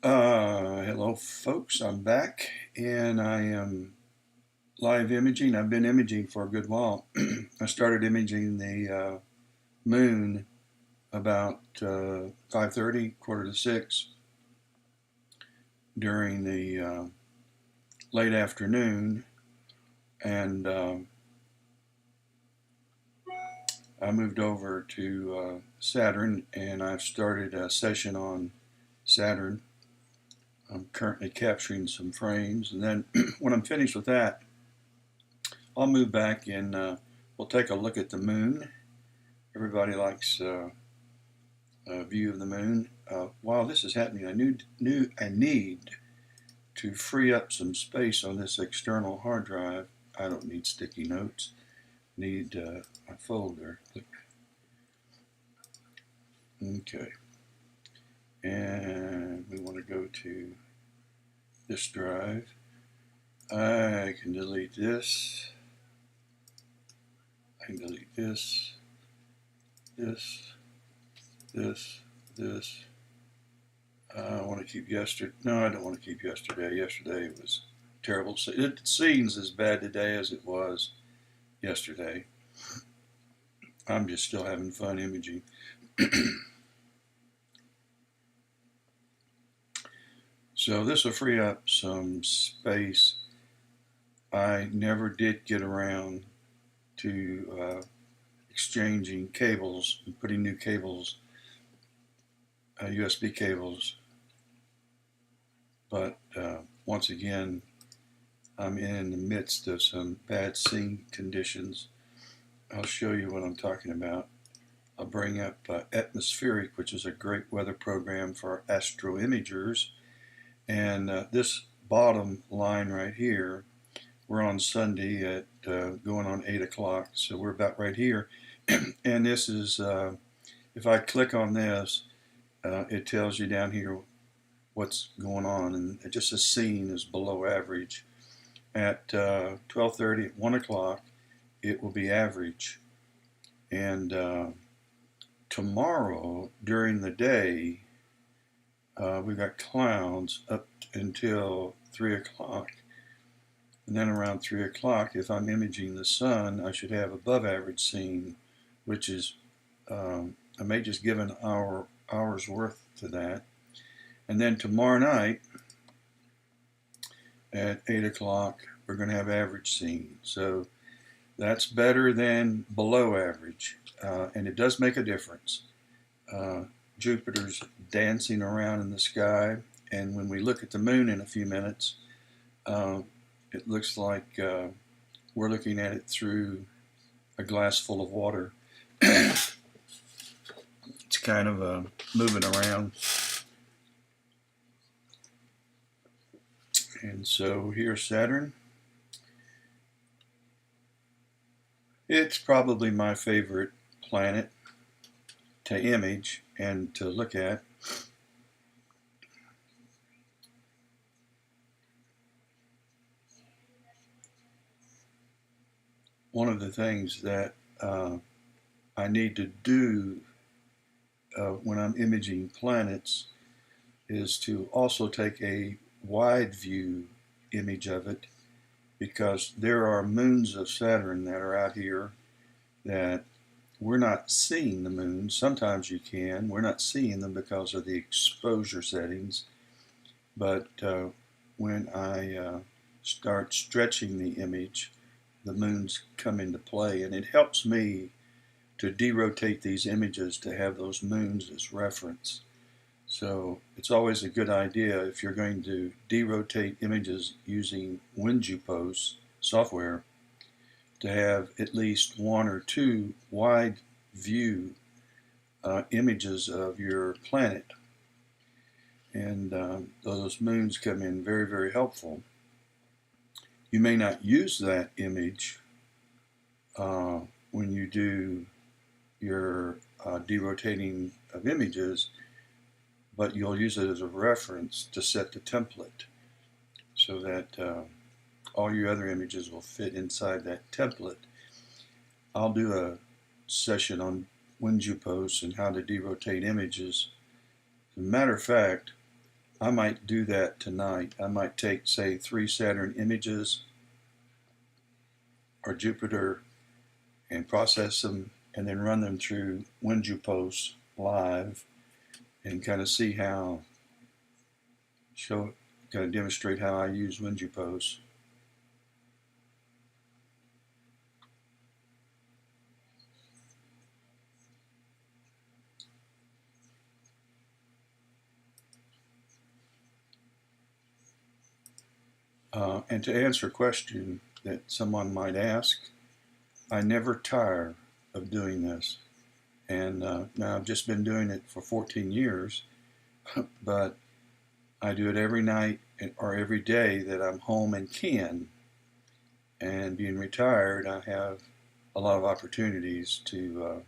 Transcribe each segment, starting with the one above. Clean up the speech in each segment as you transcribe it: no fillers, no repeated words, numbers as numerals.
Hello folks, I'm back and I am live imaging. I've been imaging for a good while. I started imaging the moon about 5:30, quarter to 6 during the late afternoon, and I moved over to Saturn and I've started a session on Saturn. I'm currently capturing some frames, and then when I'm finished with that, I'll move back and we'll take a look at the moon. Everybody likes a view of the moon. While this is happening, I need to free up some space on this external hard drive. I don't need sticky notes. Need a folder. Okay, and we want to go to this drive. I can delete this. I can delete this, this, this. I want to keep yesterday. No, I don't want to keep yesterday. Yesterday was terrible. It seems as bad today as it was yesterday. I'm just still having fun imaging. So this will free up some space. I never did get around to exchanging cables and putting new cables, USB cables. But once again, I'm in the midst of some bad scene conditions. I'll show you what I'm talking about. I'll bring up Atmospheric, which is a great weather program for astroimagers. And this bottom line right here, we're on Sunday at going on 8 o'clock, so we're about right here. And this is, if I click on this, it tells you down here what's going on, and it just a scene is below average. At 12:30, at 1 o'clock, it will be average. And tomorrow, during the day, we've got clouds up until 3 o'clock. And then around 3 o'clock, if I'm imaging the sun, I should have above average scene, which is, I may just give an hour's worth to that. And then tomorrow night, at 8 o'clock, we're going to have average scene. So that's better than below average. And it does make a difference. Jupiter's dancing around in the sky. And when we look at the moon in a few minutes, it looks like we're looking at it through a glass full of water. It's kind of moving around. And so here's Saturn. It's probably my favorite planet to image and to look at. One of the things that I need to do when I'm imaging planets is to also take a wide view image of it, because there are moons of Saturn that are out here that we're not seeing the moon. Sometimes you can. We're not seeing them because of the exposure settings. But when I start stretching the image, the moons come into play, and it helps me to derotate these images to have those moons as reference. So it's always a good idea, if you're going to derotate images using WinJupos software, to have at least one or two wide view images of your planet. And those moons come in very, very helpful. You may not use that image when you do your derotating of images, but you'll use it as a reference to set the template so that all your other images will fit inside that template. I'll do a session on WinJupos and how to derotate images. As a matter of fact, I might do that tonight. I might take, say, 3 Saturn images or Jupiter and process them and then run them through WinJuPost live and kind of see how, kind of demonstrate how I use WinJuPost. And to answer a question that someone might ask, I never tire of doing this. And now I've just been doing it for 14 years, but I do it every night or every day that I'm home and can. And being retired, I have a lot of opportunities to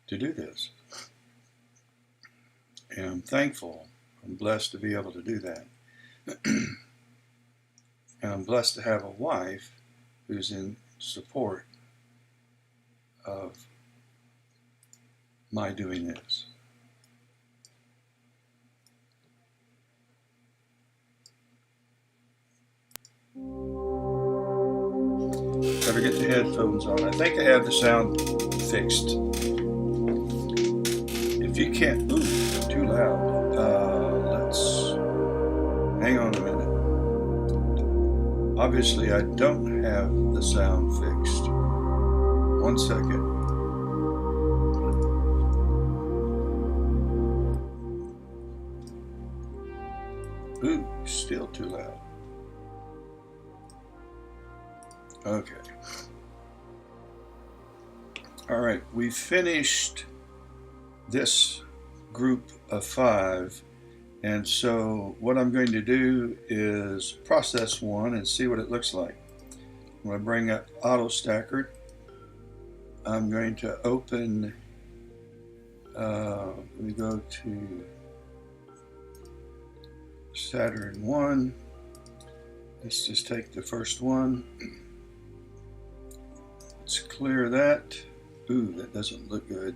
do this. And I'm thankful. I'm blessed to be able to do that. And I'm blessed to have a wife who's in support of my doing this. Better get the headphones on. I think I have the sound fixed. If you can't, too loud. Let's hang on a minute. Obviously, I don't have the sound fixed. 1 second. Ooh, still too loud. Okay. All right, we finished this group of 5, and so what I'm going to do is process one and see what it looks like. I'm going to bring up Auto Stacker. I'm going to open, let me go to Saturn 1. Let's just take the first one. Let's clear that. Ooh, that doesn't look good.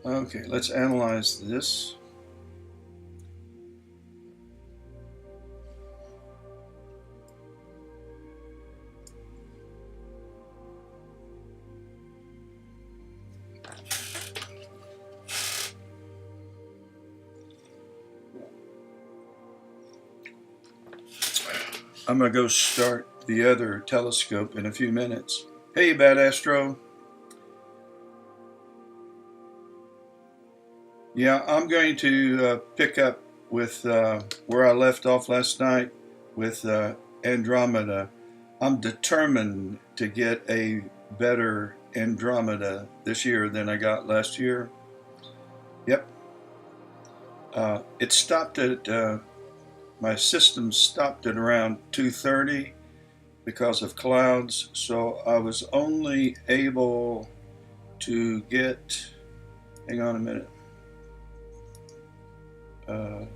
Okay, let's analyze this. I'm going to go start the other telescope in a few minutes. Hey, Bad Astro. Yeah, I'm going to pick up with where I left off last night with Andromeda. I'm determined to get a better Andromeda this year than I got last year. Yep. It stopped at my system stopped at around 2:30 because of clouds, so I was only able to get, hang on a minute, let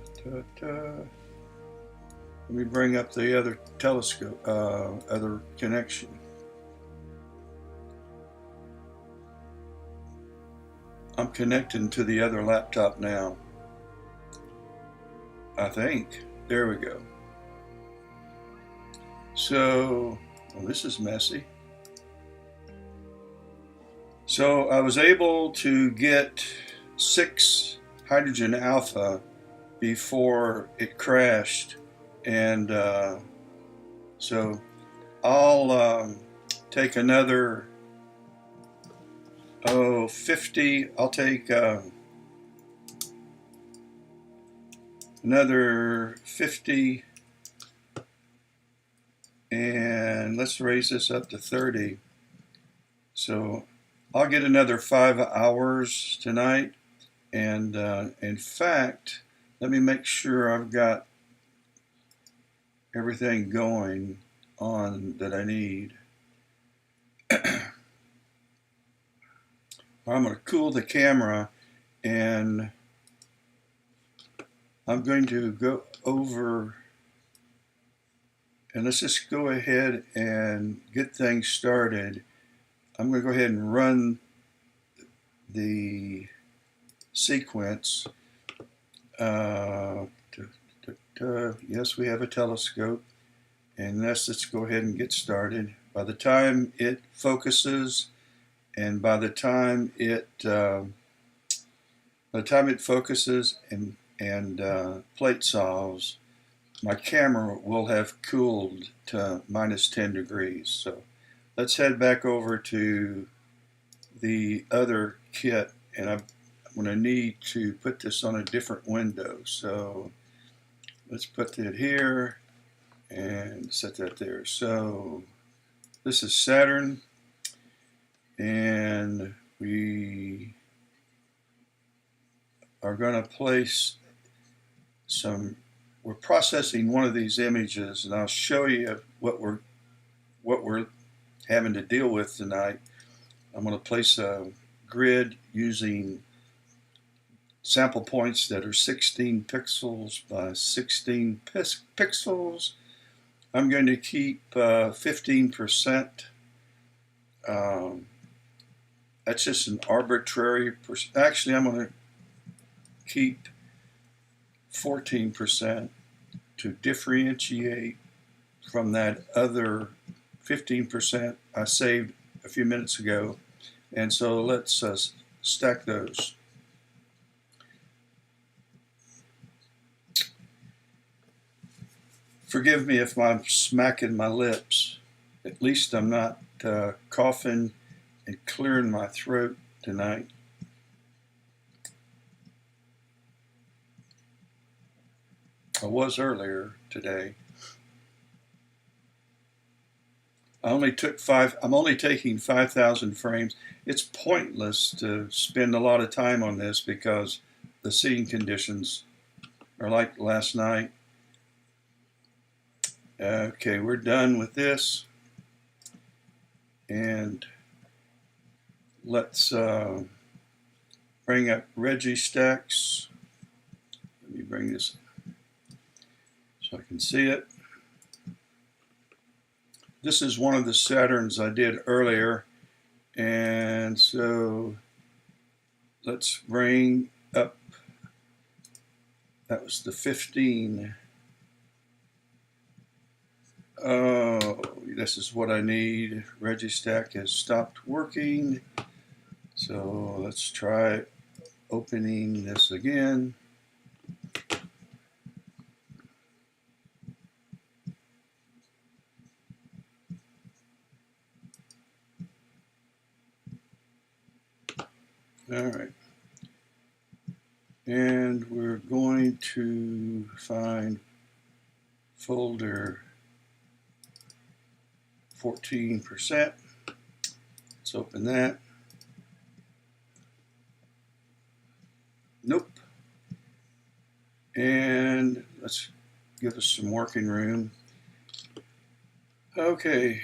me bring up the other telescope, other connection. I'm connecting to the other laptop now, I think. There we go. So, well, this is messy. So I was able to get 6 hydrogen alpha before it crashed, and so I'll take another 50. I'll take another 50, and let's raise this up to 30. So I'll get another 5 hours tonight, and in fact, let me make sure I've got everything going on that I need. I'm going to cool the camera, and I'm going to go over And let's just go ahead and get things started. I'm going to go ahead and run the sequence. Yes, we have a telescope. And let's go ahead and get started. By the time it focuses, and plate solves, my camera will have cooled to minus 10 degrees. So let's head back over to the other kit, and I'm going to need to put this on a different window. So let's put it here and set that there. So this is Saturn, and we are going to place we're processing one of these images, and I'll show you what we're having to deal with tonight. I'm going to place a grid using sample points that are 16 pixels by 16 pixels. I'm going to keep 15%. That's just an arbitrary actually, I'm going to keep 14% to differentiate from that other 15% I saved a few minutes ago. And so let's stack those. Forgive me if I'm smacking my lips. At least I'm not coughing and clearing my throat tonight. I was earlier today. I'm only taking 5,000 frames. It's pointless to spend a lot of time on this because the scene conditions are like last night. Okay, we're done with this. And let's bring up Registacks. Let me bring this so I can see it. This is one of the Saturns I did earlier, and so let's bring up, that was the 15. Oh, this is what I need. Registack has stopped working, so let's try opening this again. All right. And we're going to find folder 14%. Let's open that. Nope. And let's give us some working room. Okay.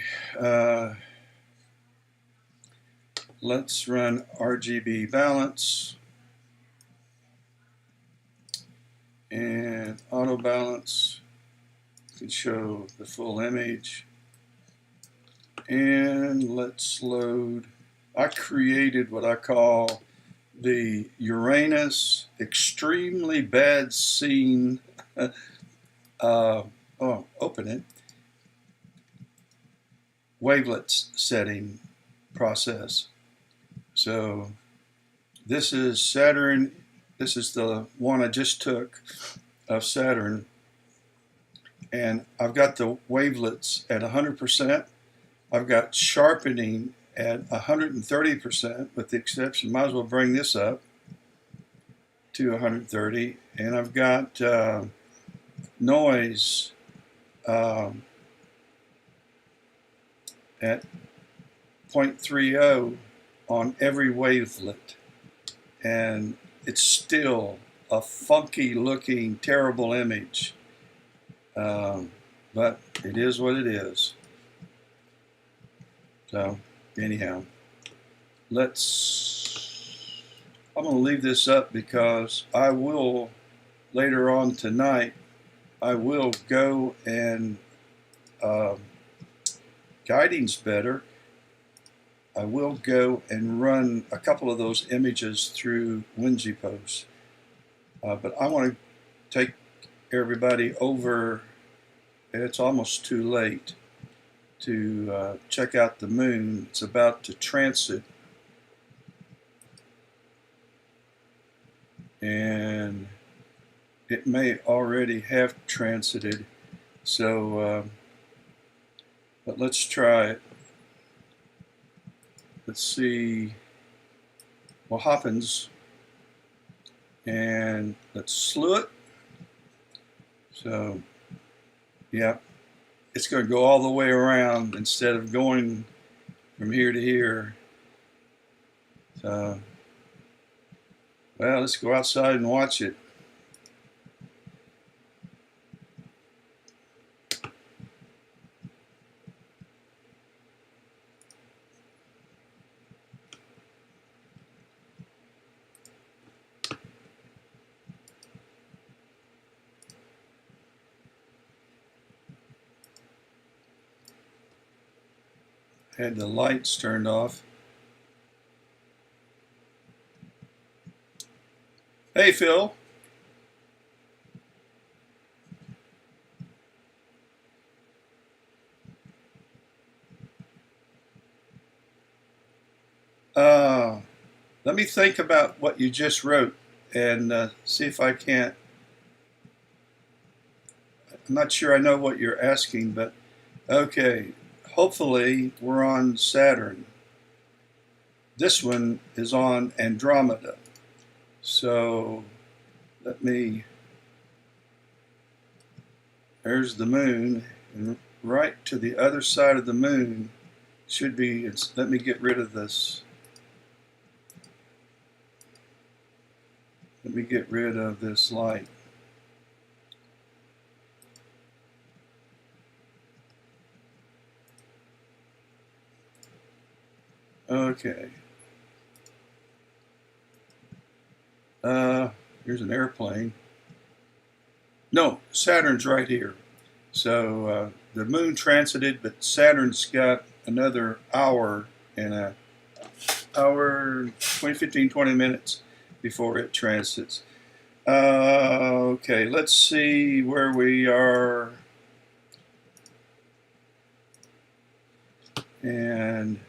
Let's run RGB balance and auto balance can show the full image. And let's load. I created what I call the Uranus extremely bad scene. Open it. Wavelets setting process. So this is Saturn. This is the one I just took of Saturn. And I've got the wavelets at 100%. I've got sharpening at 130%, with the exception, might as well bring this up to 130. And I've got noise at 0.30 on every wavelet. And it's still a funky looking, terrible image. But it is what it is. So anyhow, I'm going to leave this up because I will, later on tonight, I will go and guiding's better, I will go and run a couple of those images through WinZPost. But I want to take everybody over, it's almost too late, to check out the moon. It's about to transit. And it may already have transited. So, but let's try it. Let's see what happens. And let's slew it. So, yeah, it's going to go all the way around instead of going from here to here. So, well, let's go outside and watch it. Had the lights turned off. Hey, Phil. Let me think about what you just wrote and see if I can't. I'm not sure I know what you're asking, but okay. Hopefully, we're on Saturn. This one is on Andromeda. So let me. There's the moon, and right to the other side of the moon should be. Let me get rid of this. Let me get rid of this light. Okay. Here's an airplane. No, Saturn's right here. So the moon transited, but Saturn's got another hour and a hour, 15, 20 minutes before it transits. Okay, let's see where we are. And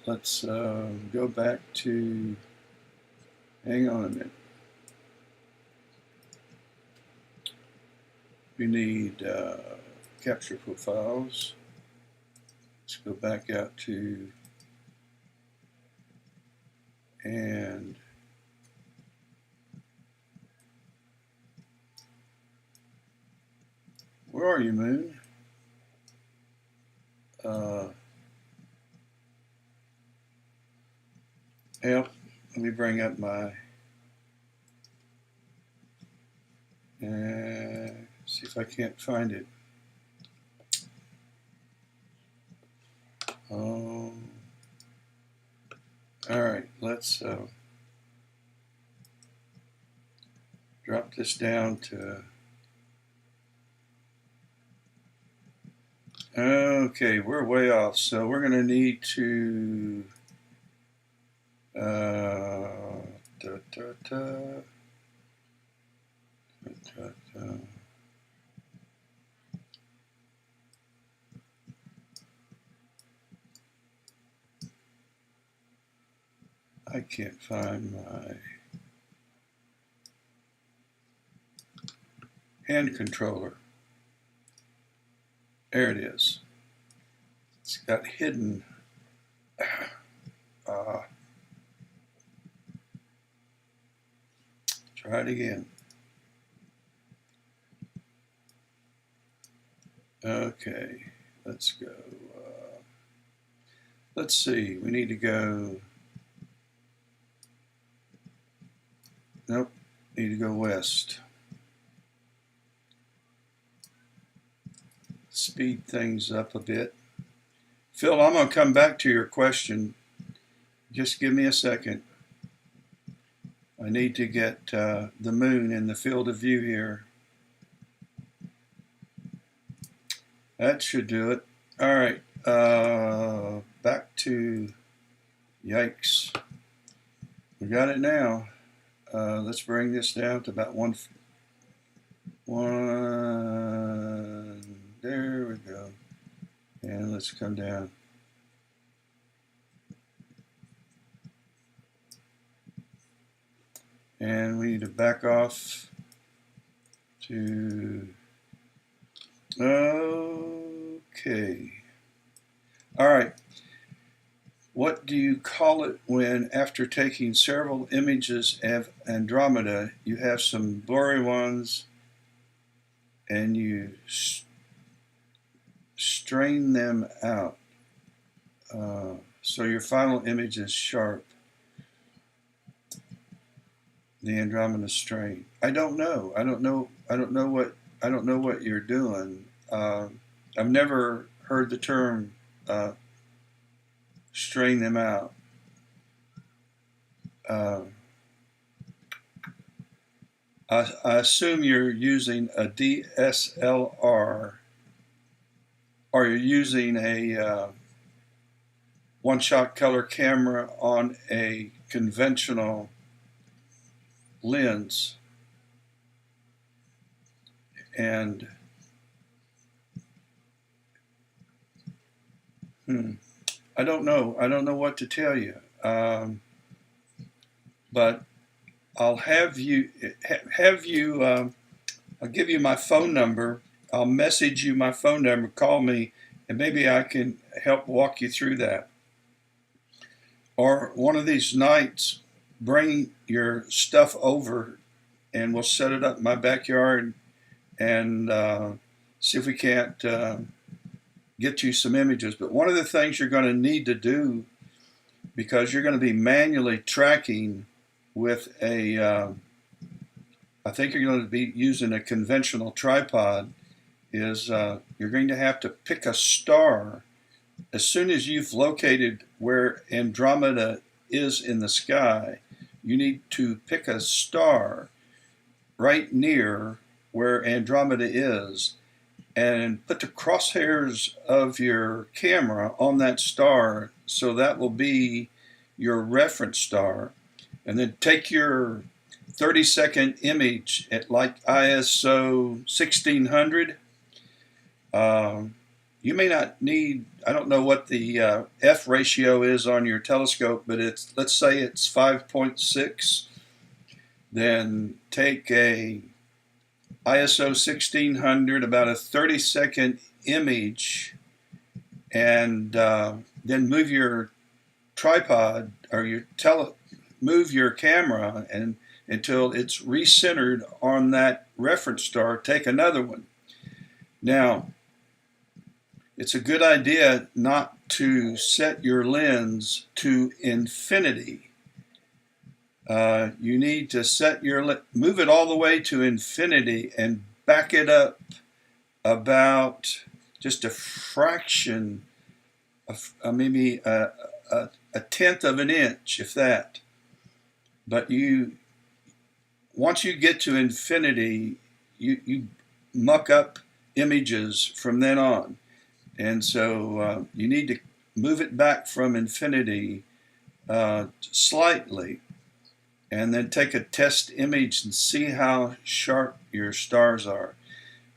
let's go back to, hang on a minute. We need capture profiles. Let's go back out to, and where are you, moon? Yeah, let me bring up my, see if I can't find it. All right, let's drop this down to, okay, we're way off, so we're going to need to I can't find my hand controller. There it is. It's got hidden. Try it again. Okay, let's go. Let's see, we need to go. Nope, need to go west. Speed things up a bit. Phil, I'm going to come back to your question. Just give me a second. I need to get the moon in the field of view here. That should do it. All right, back to, yikes. We got it now. Let's bring this down to about one. There we go. And let's come down. And we need to back off to, okay. All right. What do you call it when, after taking several images of Andromeda, you have some blurry ones and you strain them out so your final image is sharp? The Andromeda strain. I don't know. I don't know what you're doing. I've never heard the term strain them out. I assume you're using a DSLR, or you're using a one-shot color camera on a conventional lens. And I don't know what to tell you. But I'll have you I'll give you my phone number. I'll message you my phone number. Call me, and maybe I can help walk you through that. Or one of these nights, bring your stuff over, and we'll set it up in my backyard and see if we can't get you some images. But one of the things you're going to need to do, because you're going to be manually tracking with a, I think you're going to be using a conventional tripod, is you're going to have to pick a star. As soon as you've located where Andromeda is in the sky, you need to pick a star right near where Andromeda is and put the crosshairs of your camera on that star, so that will be your reference star. And then take your 30-second image at like ISO 1600. You may not need, I don't know what the F ratio is on your telescope, but it's, let's say it's 5.6. Then take a ISO 1600, about a 30-second image, and then move your tripod or your move your camera and until it's recentered on that reference star. Take another one. Now, it's a good idea not to set your lens to infinity. You need to set your, move it all the way to infinity and back it up about just a fraction of maybe a tenth of an inch, if that. But once you get to infinity, you muck up images from then on. And so you need to move it back from infinity slightly, and then take a test image and see how sharp your stars are.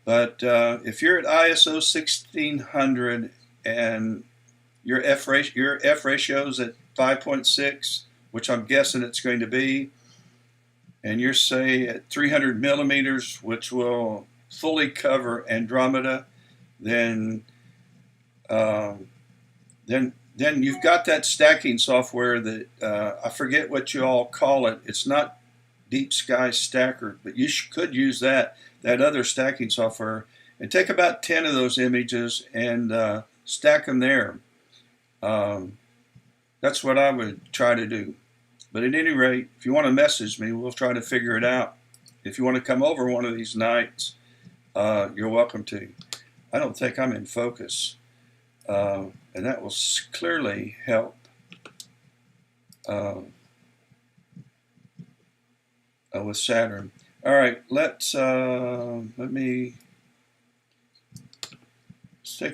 But if you're at ISO 1600 and your F ratio is at 5.6, which I'm guessing it's going to be, and you're, say, at 300 millimeters, which will fully cover Andromeda, then you've got that stacking software that I forget what you all call it. It's not Deep Sky Stacker, but you could use that other stacking software, and take about 10 of those images and stack them there. That's what I would try to do. But at any rate, if you want to message me, we'll try to figure it out. If you want to come over one of these nights, you're welcome to. I don't think I'm in focus, and that will clearly help. with Saturn. All right, let's take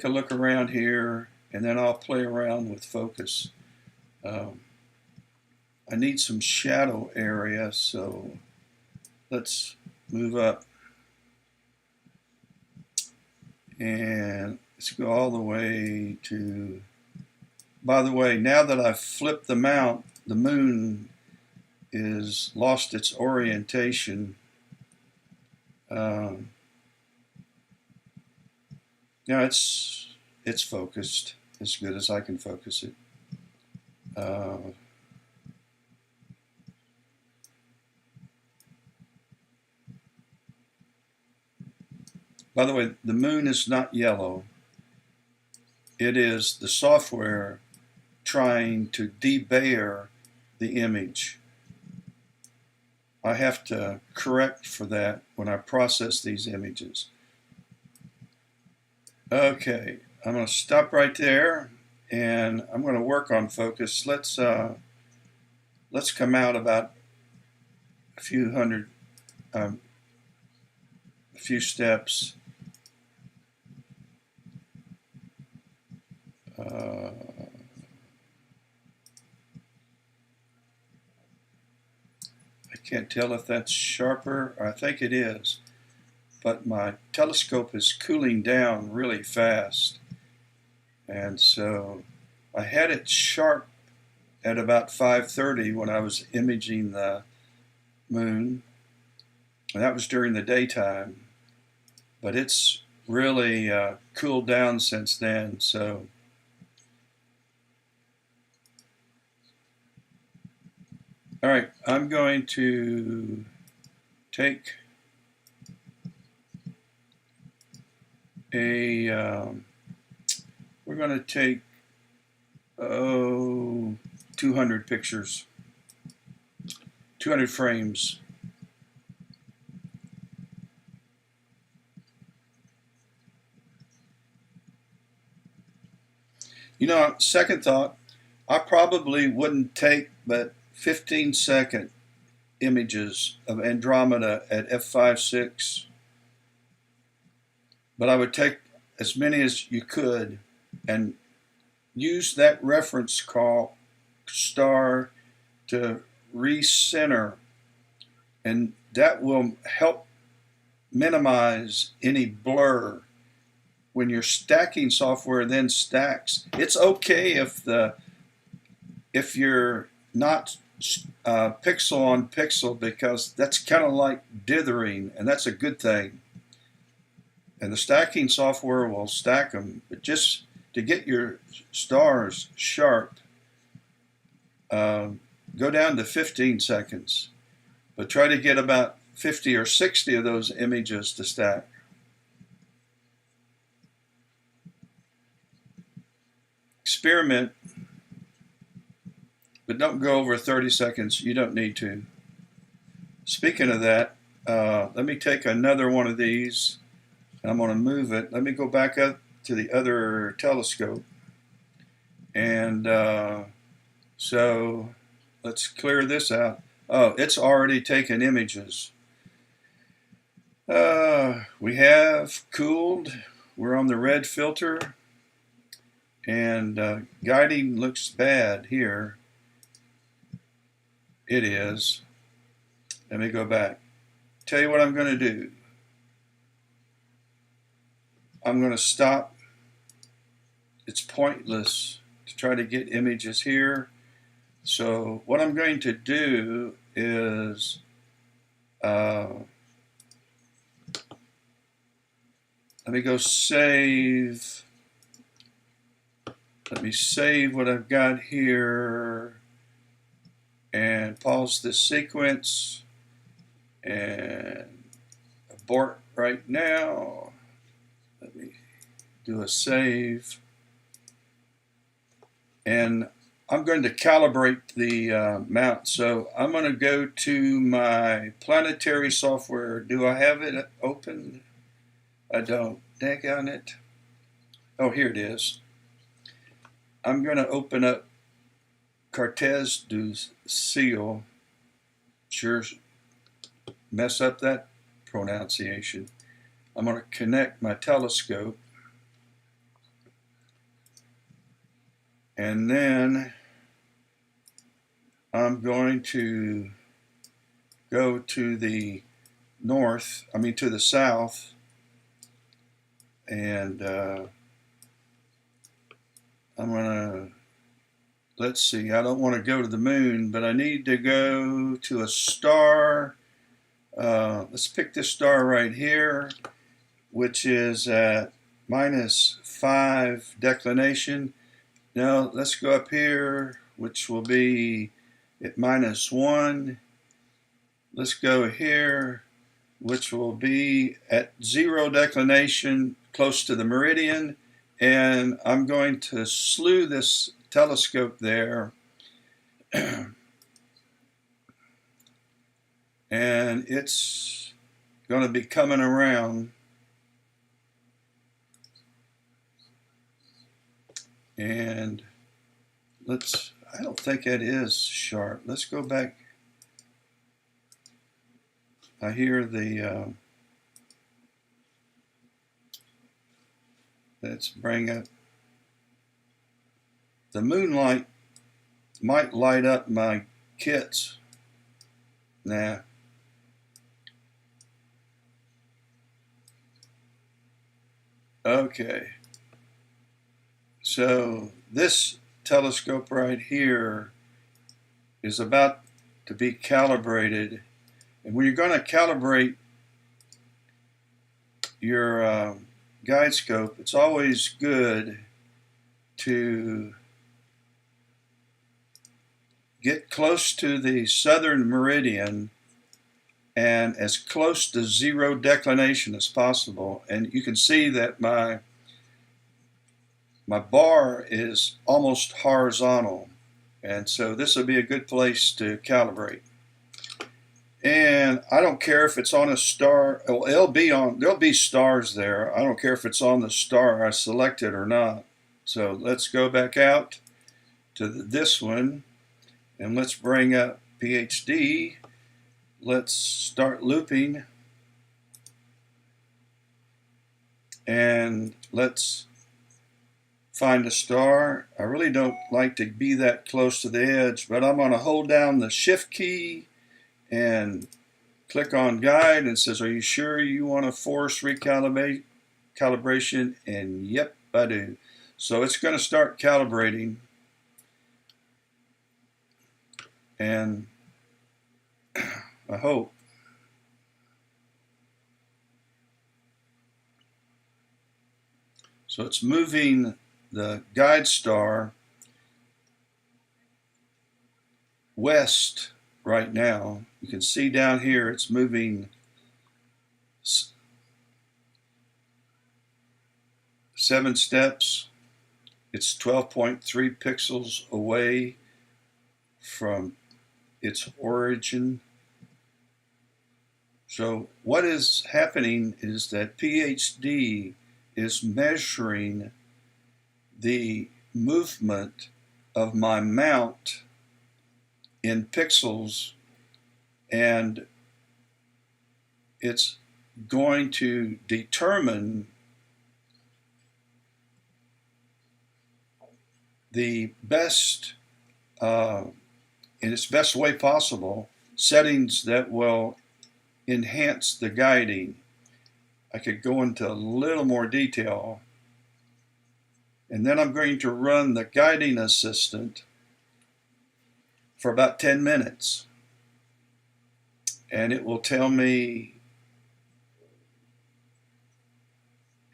a look around here, and then I'll play around with focus. Um, I need some shadow area, so let's move up and let's go all the way to. By the way, now that I've flipped the mount, the moon is lost its orientation. Now it's focused as good as I can focus it. By the way, the moon is not yellow. It is the software trying to debayer the image. I have to correct for that when I process these images. Okay, I'm going to stop right there, and I'm going to work on focus. Let's come out about a few steps. I can't tell if that's sharper. I think it is, but my telescope is cooling down really fast, and so I had it sharp at about 5:30 when I was imaging the moon, and that was during the daytime, but it's really cooled down since then. So all right, I'm going to take we're going to take 200 pictures, 200 frames. You know, second thought, I probably wouldn't take but 15-second images of Andromeda at f5.6, but I would take as many as you could and use that reference call star to recenter, and that will help minimize any blur. When your stacking software then stacks, it's okay if you're not pixel on pixel, because that's kind of like dithering, and that's a good thing. And the stacking software will stack them, but just to get your stars sharp, go down to 15 seconds, but try to get about 50 or 60 of those images to stack. Experiment, but don't go over 30 seconds. You don't need to. Speaking of that, let me take another one of these. I'm going to move it. Let me go back up to the other telescope. And so let's clear this out. Oh, it's already taken images. We have cooled. We're on the red filter. And guiding looks bad here. It is. Let me go back. Tell you what I'm going to do. I'm going to stop. It's pointless to try to get images here. So what I'm going to do is let me go save. Let me save what I've got here and pause this sequence and abort right now. Let me do a save. And I'm going to calibrate the mount. So I'm going to go to my Planetary software. Do I have it open? I don't. Daggone it. Oh, here it is. I'm going to open up Cartes du Ciel. Sure. mess up that pronunciation. I'm going to connect my telescope, and then I'm going to go to the to the south, and I'm going to, let's see, I don't want to go to the moon, but I need to go to a star. Let's pick this star right here, which is at -5 declination. Now let's go up here, which will be at -1. Let's go here, which will be at 0 declination, close to the meridian. And I'm going to slew this telescope there. And it's going to be coming around. And I don't think it is sharp. Let's go back. I hear let's bring up the moonlight. Might light up my kits. Nah. Okay. So this telescope right here is about to be calibrated. And when you're going to calibrate your guide scope, it's always good to get close to the southern meridian and as close to 0 declination as possible. And you can see that my bar is almost horizontal, and so this will be a good place to calibrate. And I don't care if it's on a star. Well, there'll be stars there. I don't care if it's on the star I selected or not. So let's go back out to this one, and let's bring up PhD. Let's start looping, and let's find a star. I really don't like to be that close to the edge, but I'm going to hold down the shift key and click on guide, and it says, are you sure you want to force calibration? And yep, I do. So it's going to start calibrating, and I hope. So it's moving the guide star west right now. You can see down here it's moving 7 steps. It's 12.3 pixels away from its origin. So what is happening is that PhD is measuring the movement of my mount in pixels, and it's going to determine the best, in its best way possible, settings that will enhance the guiding. I could go into a little more detail. And then I'm going to run the guiding assistant for about 10 minutes. And it will tell me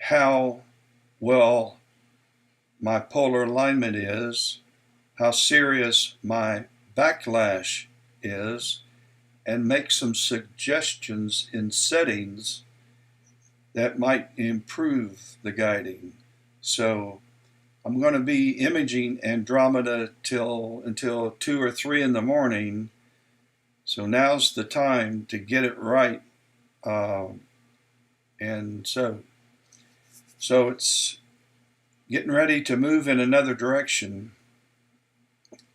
how well my polar alignment is, how serious my backlash is, and make some suggestions in settings that might improve the guiding. So I'm going to be imaging Andromeda until 2 or 3 in the morning. So now's the time to get it right. And so it's getting ready to move in another direction.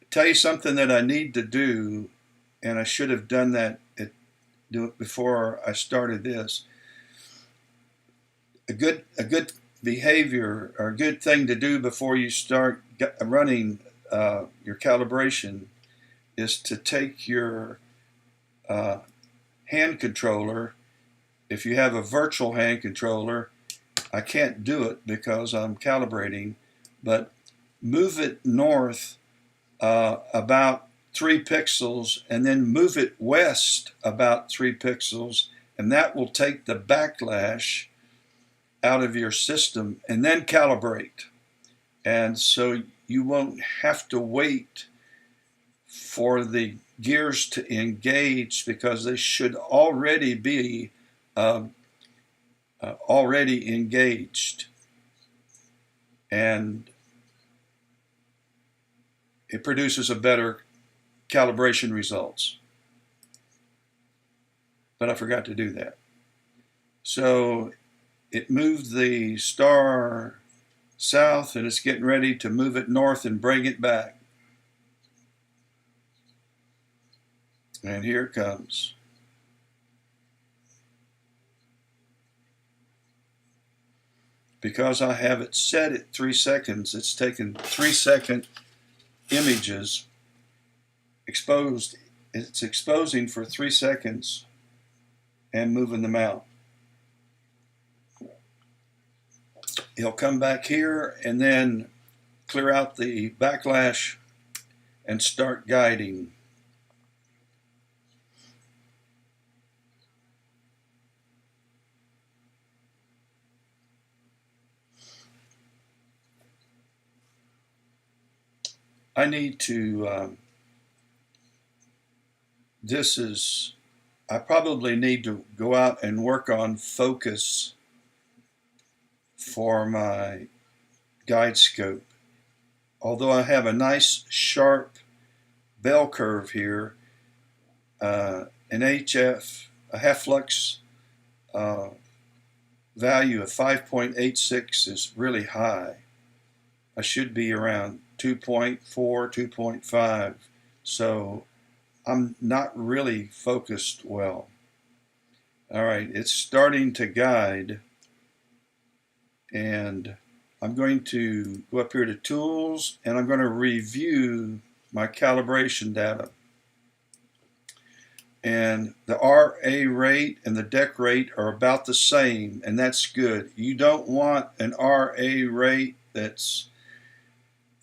Tell you something that I need to do, and I should have done that before I started this. A good behavior or a good thing to do before you start running your calibration is to take your uh, hand controller. If you have a virtual hand controller, I can't do it because I'm calibrating, but move it north about 3 pixels and then move it west about 3 pixels, and that will take the backlash out of your system and then calibrate. And so you won't have to wait for the gears to engage because they should already be already engaged. And it produces a better calibration results. But I forgot to do that. So it moved the star south and it's getting ready to move it north and bring it back. And here it comes. Because I have it set at 3 seconds, it's taken 3-second images exposed. It's exposing for 3 seconds and moving them out. He'll come back here and then clear out the backlash and start guiding. I need to, I probably need to go out and work on focus for my guide scope. Although I have a nice sharp bell curve here, an HF, a half flux value of 5.86 is really high. I should be around 2.4, 2.5. So I'm not really focused well. All right, it's starting to guide. And I'm going to go up here to Tools, and I'm going to review my calibration data. And the RA rate and the deck rate are about the same, and that's good. You don't want an RA rate that's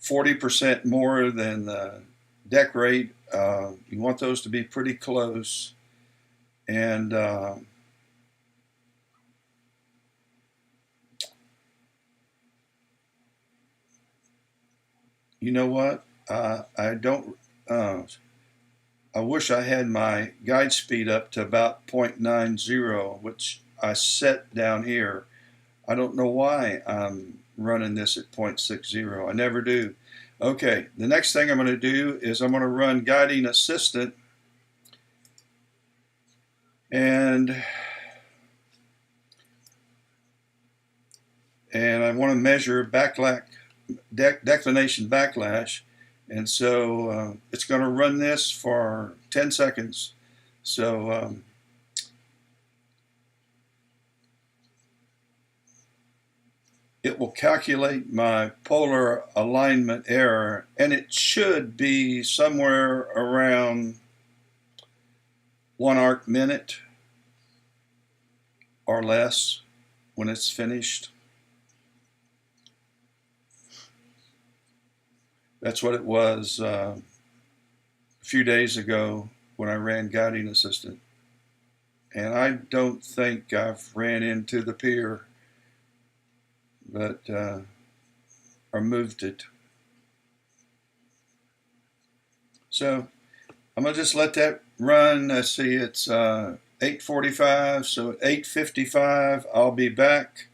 40% more than the deck rate. You want those to be pretty close. And you know what? I don't. I wish I had my guide speed up to about 0.90, which I set down here. I don't know why I'm running this at 0.60. I never do. Okay, the next thing I'm going to do is I'm going to run Guiding Assistant, and I want to measure declination backlash. And so it's going to run this for 10 seconds. So it will calculate my polar alignment error, and it should be somewhere around 1 arc minute or less when it's finished. That's what it was a few days ago when I ran Guiding Assistant. And I don't think I've ran into the pier, but or moved it. So I'm going to just let that run. Let's see, it's 8:45, so at 8:55 I'll be back.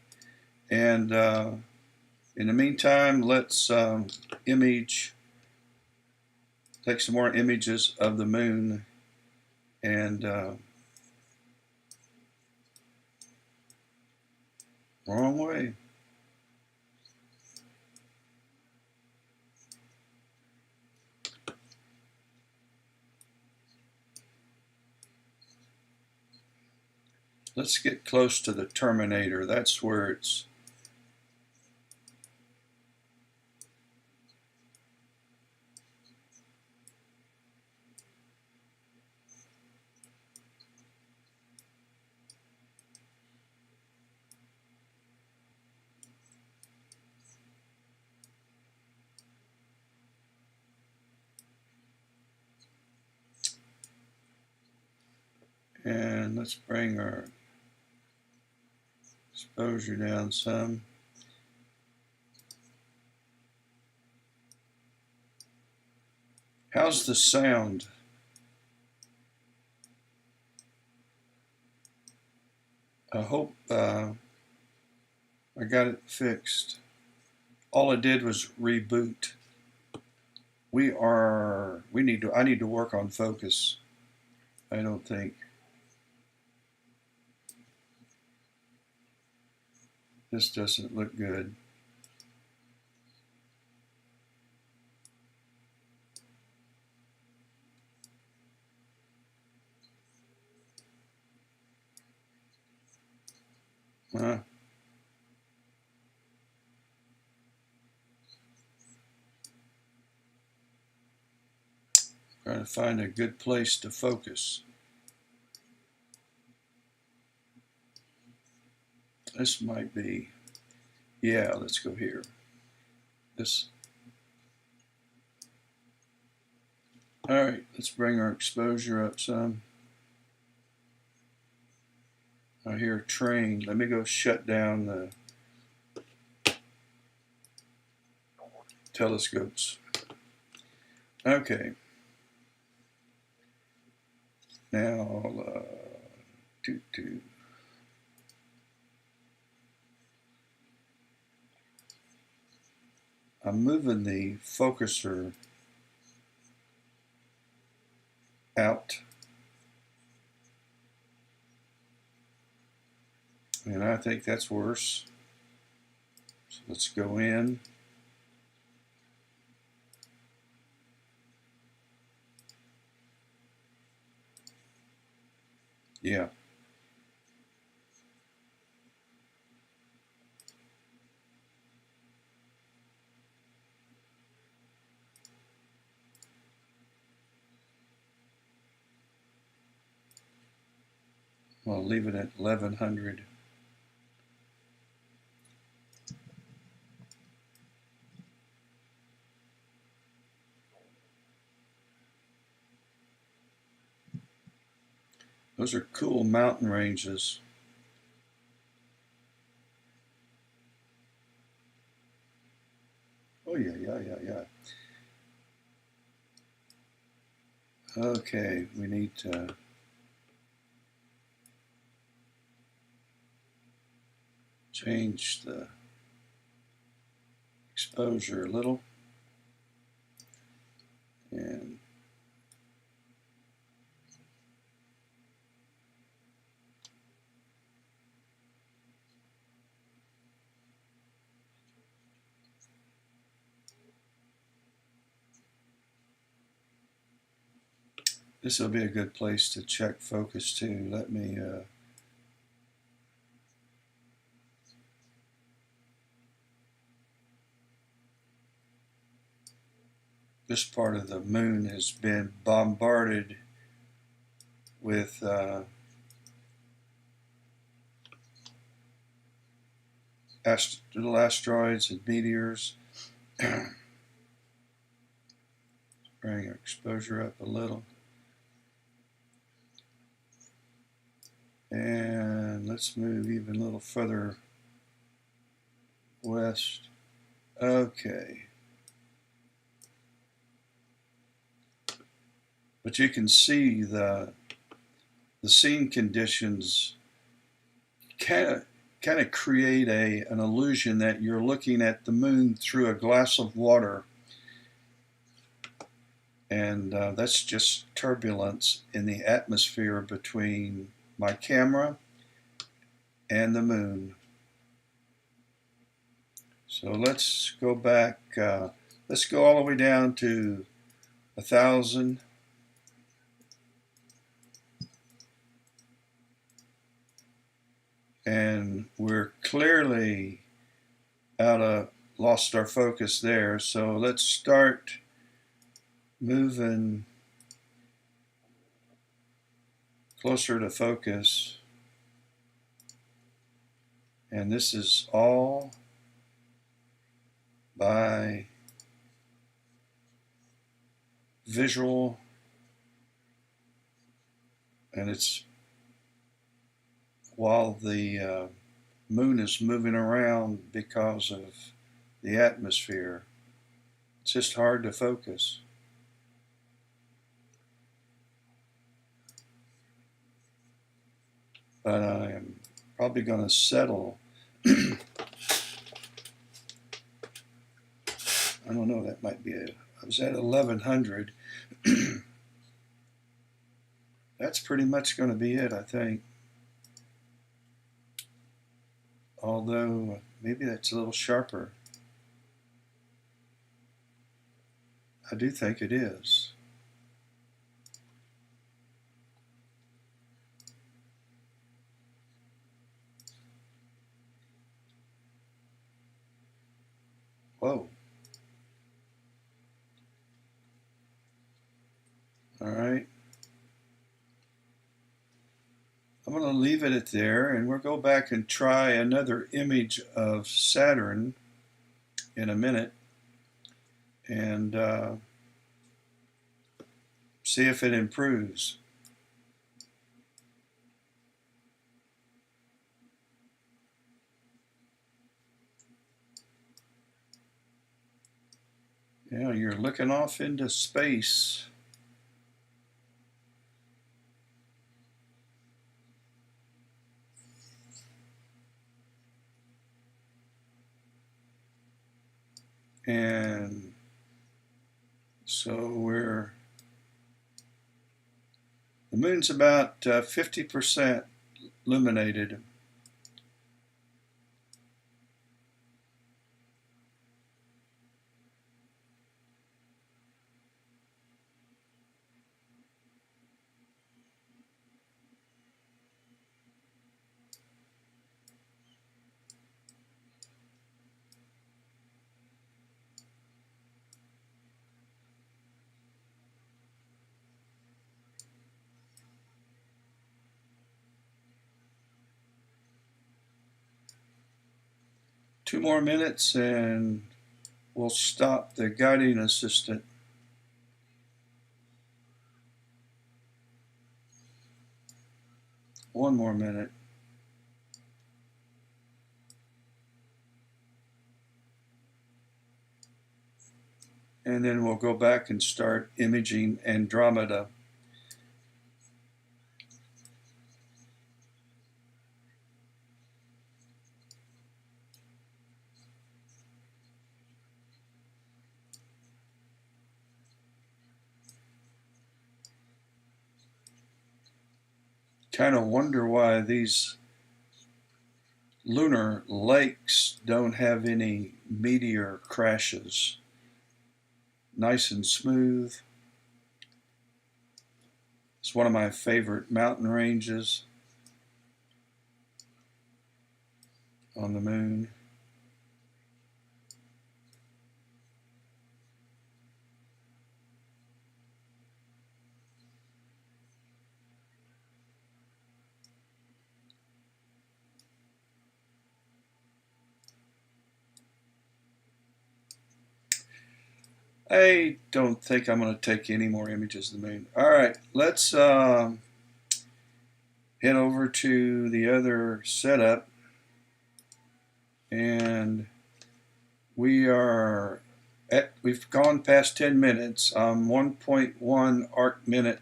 And in the meantime, let's take some more images of the moon, and wrong way. Let's get close to the terminator. That's where it's and let's bring our exposure down some. How's the sound? I hope I got it fixed. All I did was reboot. I need to work on focus. I don't think. This doesn't look good. Trying to find a good place to focus. This might be, yeah, let's go here. This. All right, let's bring our exposure up some. I hear a train. Let me go shut down the telescopes. Okay. Now, I'm moving the focuser out, and I think that's worse. So let's go in. Yeah. I'll leave it at 1100. Those are cool mountain ranges. Oh yeah. Okay, we need to change the exposure a little, and this will be a good place to check focus too. Let me this part of the moon has been bombarded with little asteroids and meteors. Bring our exposure up a little. And let's move even a little further west. Okay. But you can see the scene conditions kind of create an illusion that you're looking at the moon through a glass of water. And that's just turbulence in the atmosphere between my camera and the moon. So let's go back. Let's go all the way down to 1,000. and we're clearly lost our focus there. So let's start moving closer to focus. And this is all by visual, and it's while the moon is moving around because of the atmosphere. It's just hard to focus. But I am probably going to settle. I don't know, that might be I was at 1100. That's pretty much going to be it, I think. Although maybe that's a little sharper. I do think it is. Whoa. All right. I'm going to leave it at there, and we'll go back and try another image of Saturn in a minute and see if it improves. Yeah, you're looking off into space. And so the moon's about 50% illuminated. Two more minutes and we'll stop the guiding assistant. One more minute. And then we'll go back and start imaging Andromeda. Kind of wonder why these lunar lakes don't have any meteor crashes. Nice and smooth. It's one of my favorite mountain ranges on the moon. I don't think I'm going to take any more images of the moon. All right, let's head over to the other setup, and we've gone past 10 minutes. 1.1 arc minute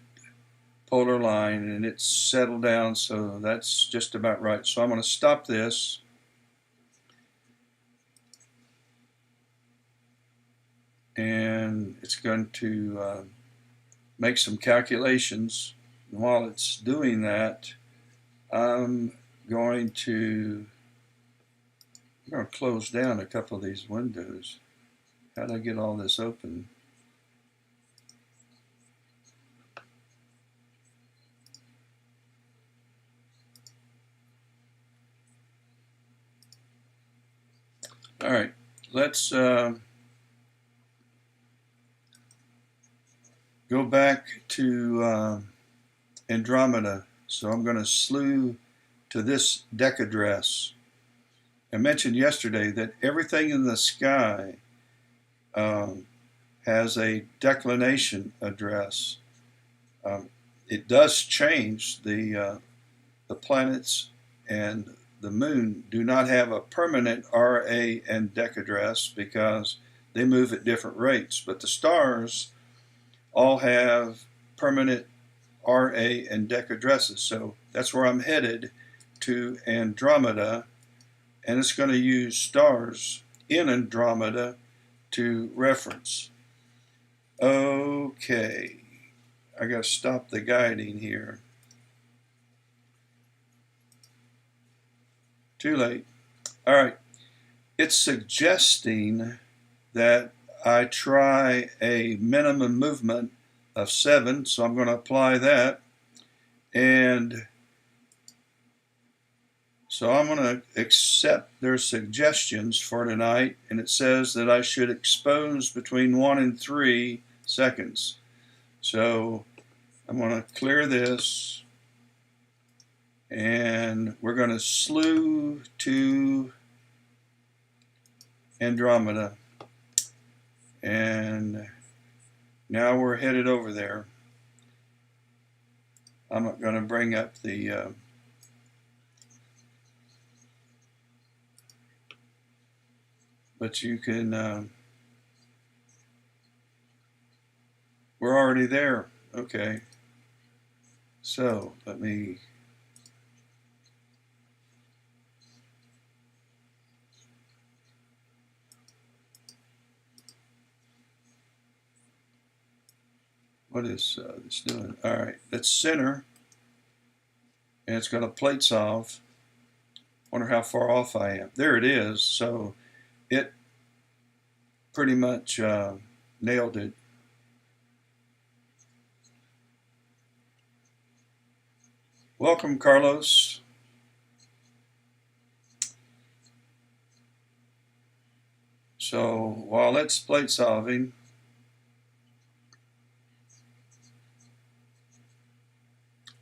polar line, and it's settled down, so that's just about right. So I'm going to stop this. And it's going to make some calculations. And while it's doing that, I'm going to close down a couple of these windows. How do I get all this open? All right, let's go back to Andromeda. So I'm going to slew to this deck address. I mentioned yesterday that everything in the sky um, has a declination address. Um, it does change. The planets and the moon do not have a permanent RA and deck address because they move at different rates. But the stars all have permanent RA and deck addresses. So that's where I'm headed, to Andromeda, and it's going to use stars in Andromeda to reference. Okay, I got to stop the guiding here. Too late. All right, it's suggesting that I try a minimum movement of 7, so I'm going to apply that. And so I'm going to accept their suggestions for tonight, and it says that I should expose between 1 and 3 seconds. So I'm going to clear this, and we're going to slew to Andromeda. And now we're headed over there. I'm not going to bring up the but you can we're already there. Okay, so let me what is this doing? All right, that's center, and it's going to plate solve. Wonder how far off I am. There it is. So it pretty much nailed it. Welcome, Carlos. So while it's plate solving,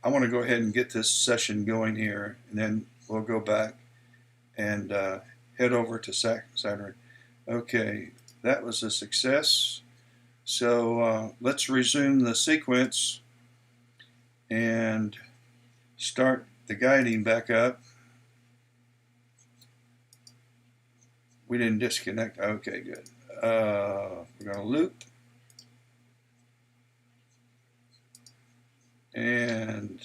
I want to go ahead and get this session going here, and then we'll go back and head over to Saturn. Okay, that was a success. So let's resume the sequence and start the guiding back up. We didn't disconnect. Okay, good. We're going to loop. And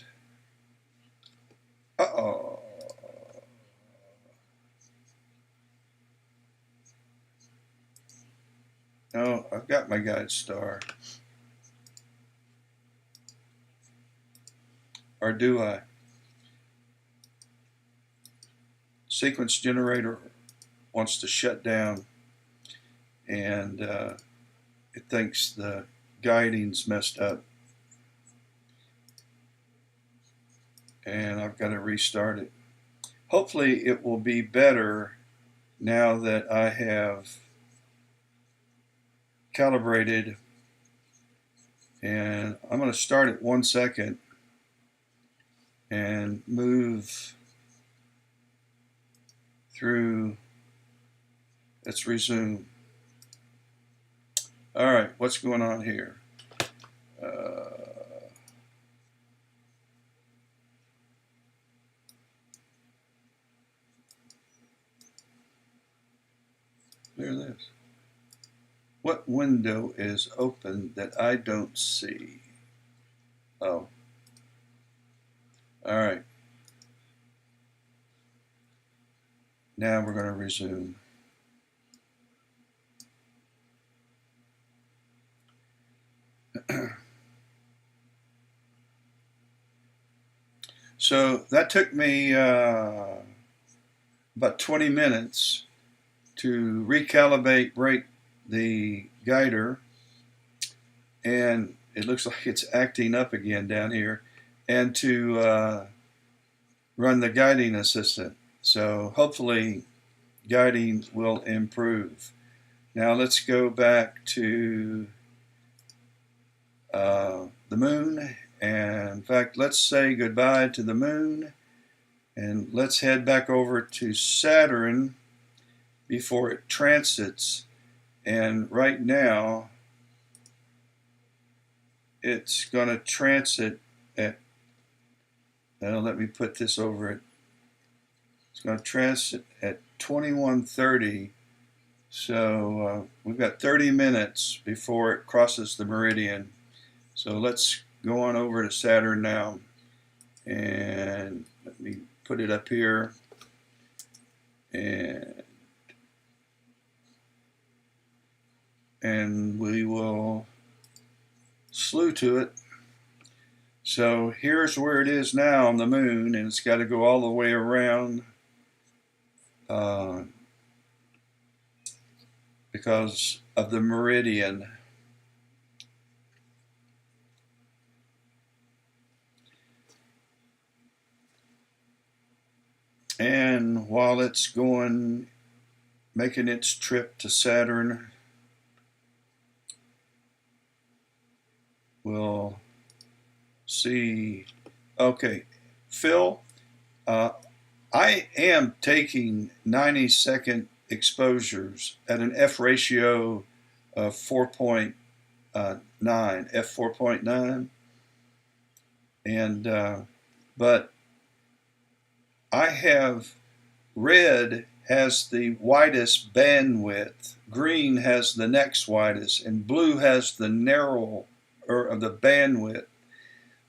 uh-oh. No, I've got my guide star. Or do I? Sequence generator wants to shut down, and it thinks the guiding's messed up. And I've got to restart it. Hopefully it will be better now that I have calibrated, and I'm going to start at 1 second and move through. Let's resume. All right, what's going on here? Clear this. What window is open that I don't see? Oh. All right. Now we're going to resume. So that took me about 20 minutes to recalibrate the guider, and it looks like it's acting up again down here, and to run the guiding assistant. So hopefully guiding will improve. Now let's go back to the moon, and in fact, let's say goodbye to the moon, and let's head back over to Saturn before it transits. And right now, it's going to transit at, let me put this over it. It's going to transit at 21:30. So we've got 30 minutes before it crosses the meridian. So let's go on over to Saturn now. And let me put it up here. And we will slew to it. So here's where it is now on the moon, and it's got to go all the way around because of the meridian. And while it's going, making its trip to Saturn, we'll see. Okay, Phil, I am taking 90-second exposures at an F ratio of 4.9, f4.9, and but I have red has the widest bandwidth, green has the next widest, and blue has the narrow of the bandwidth.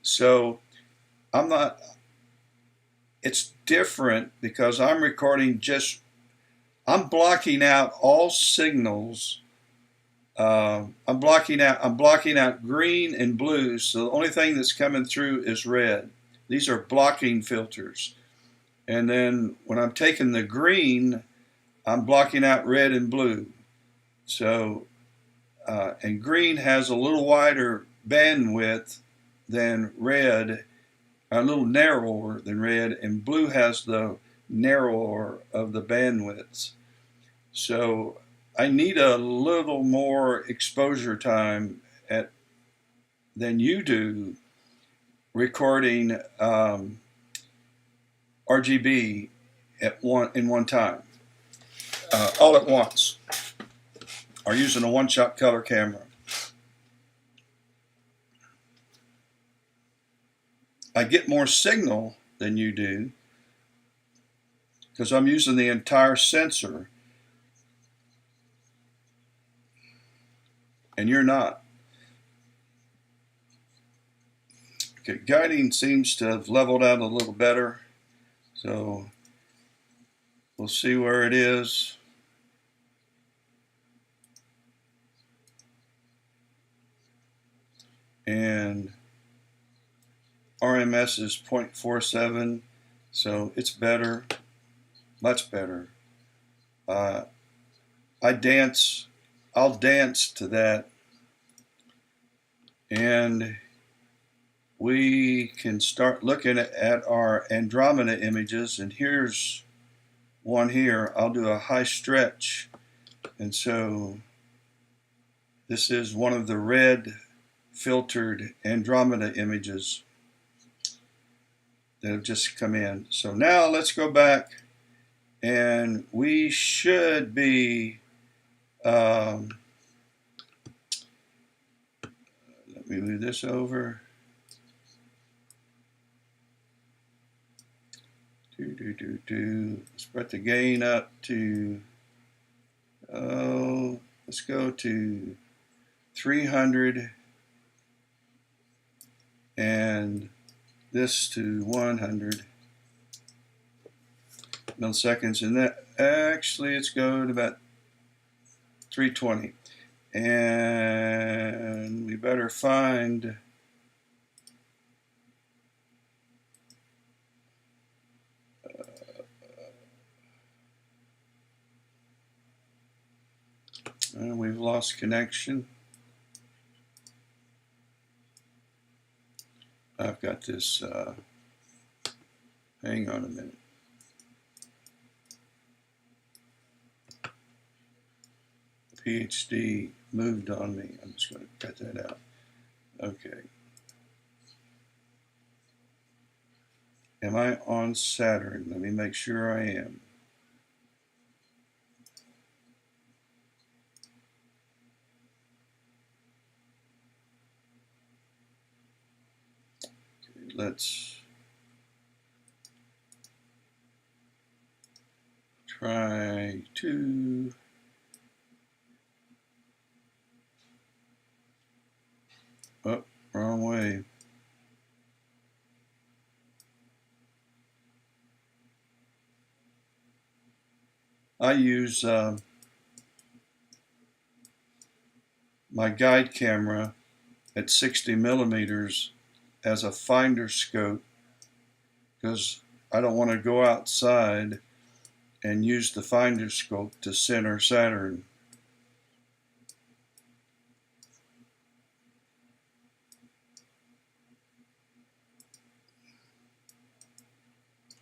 So I'm not, it's different because I'm recording I'm blocking out all signals. I'm blocking out green and blue, so the only thing that's coming through is red. These are blocking filters. And then when I'm taking the green, I'm blocking out red and blue. So, and green has a little wider bandwidth than red, a little narrower than red, and blue has the narrower of the bandwidths. So I need a little more exposure time than you do recording RGB in one time, all at once, or using a one-shot color camera. I get more signal than you do because I'm using the entire sensor, and you're not. Okay, guiding seems to have leveled out a little better, so we'll see where it is. And RMS is 0.47, so it's better, much better. I'll dance to that, and we can start looking at our Andromeda images. And here's one here. I'll do a high stretch, and so this is one of the red filtered Andromeda images that have just come in. So now let's go back, and we should be let me move this over. Let's put the gain up to, let's go to 300, and this to 100 milliseconds, and that actually let's go to about 320, and we better find we've lost connection. I've got this, hang on a minute. PhD moved on me. I'm just going to cut that out. Okay. Am I on Saturn? Let me make sure I am. Okay, let's try to oh, wrong way. I use my guide camera at 60 millimeters as a finder scope because I don't want to go outside and use the finder scope to center Saturn.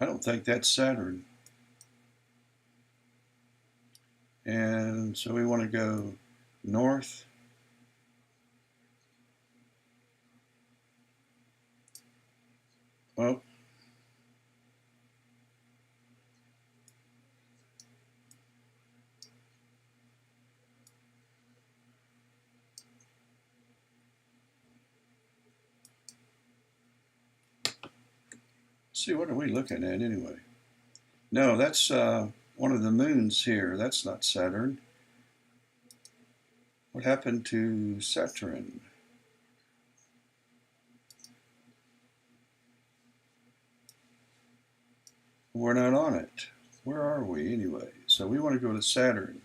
I don't think that's Saturn. And so we want to go north. Well, see, what are we looking at anyway? No, that's one of the moons here. That's not Saturn. What happened to Saturn? We're not on it. Where are we anyway? So we want to go to Saturn.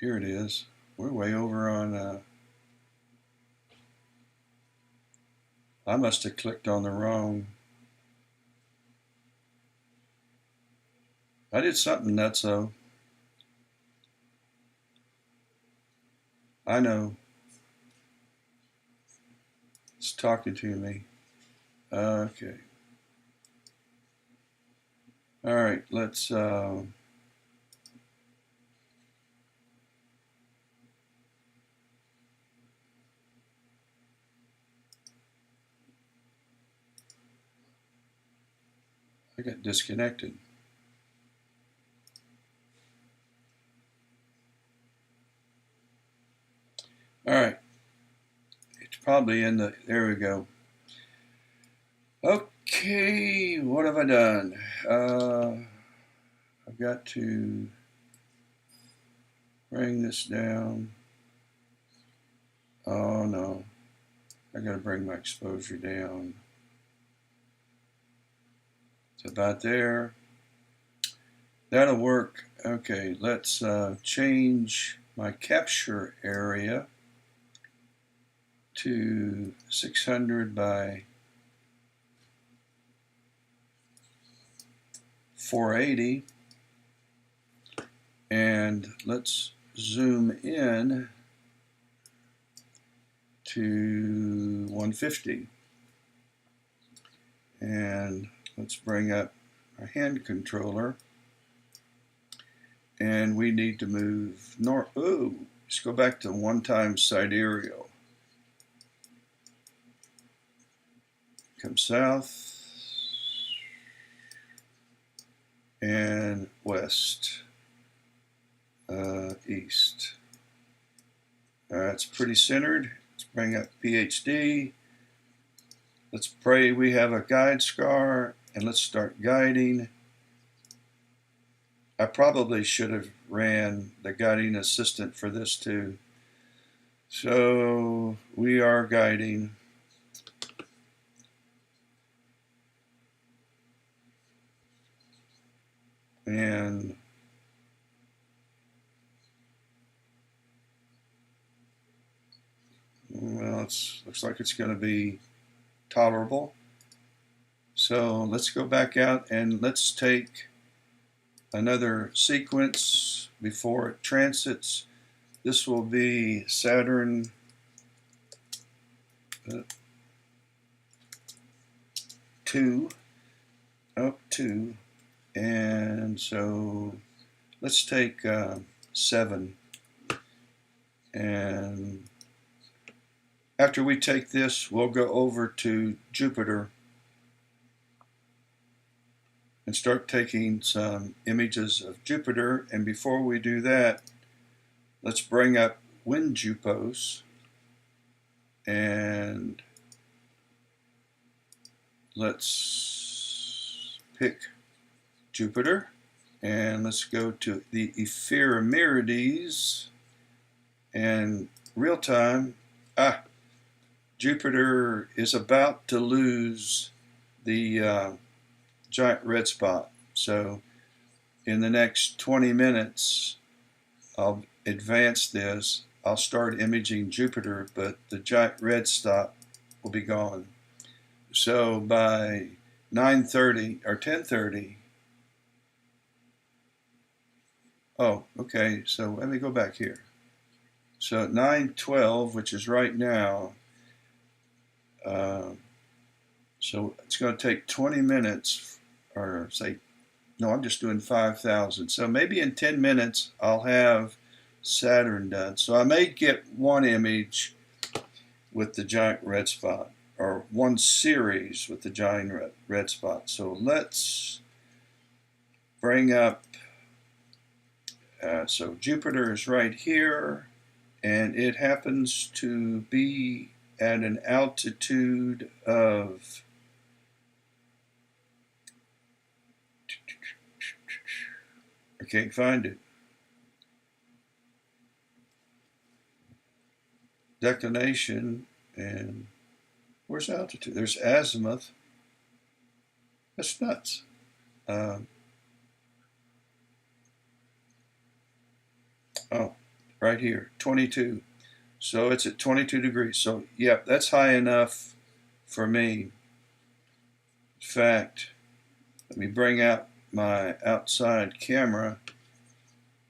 Here it is. We're way over on... I must have clicked on the wrong... I did something nutso. I know. It's talking to me. Okay. All right, let's... I got disconnected. All right. It's probably in the... There we go. Okay, what have I done? I've got to bring this down. Oh no, I got to bring my exposure down. It's about there. That'll work. Okay, let's change my capture area to 600 by 480, and let's zoom in to 150, and let's bring up our hand controller, and we need to move north. Ooh, let's go back to one-time sidereal. Come south and west, east. It's pretty centered. Let's bring up PhD. Let's pray we have a guide scar, and let's start guiding. I probably should have ran the guiding assistant for this too. So we are guiding. And well, it looks like it's going to be tolerable. So let's go back out and let's take another sequence before it transits. This will be Saturn 2. Oh, 2. And so let's take 7. And after we take this, we'll go over to Jupiter and start taking some images of Jupiter. And before we do that, let's bring up WinJupos and let's pick Jupiter and let's go to the Ephemerides and real time. Jupiter is about to lose the giant red spot. So in the next 20 minutes, I'll advance this. I'll start imaging Jupiter, but the giant red spot will be gone. So by 9:30 or 10:30, oh, okay, so let me go back here. So at 9:12, which is right now, so it's going to take 20 minutes, or say, no, I'm just doing 5,000. So maybe in 10 minutes, I'll have Saturn done. So I may get one image with the giant red spot, or one series with the giant red spot. So let's bring up, so Jupiter is right here, and it happens to be at an altitude of I can't find it. Declination, and where's altitude? There's azimuth. That's nuts. Oh, right here, 22. So it's at 22 degrees. So, yep, that's high enough for me. In fact, let me bring out my outside camera,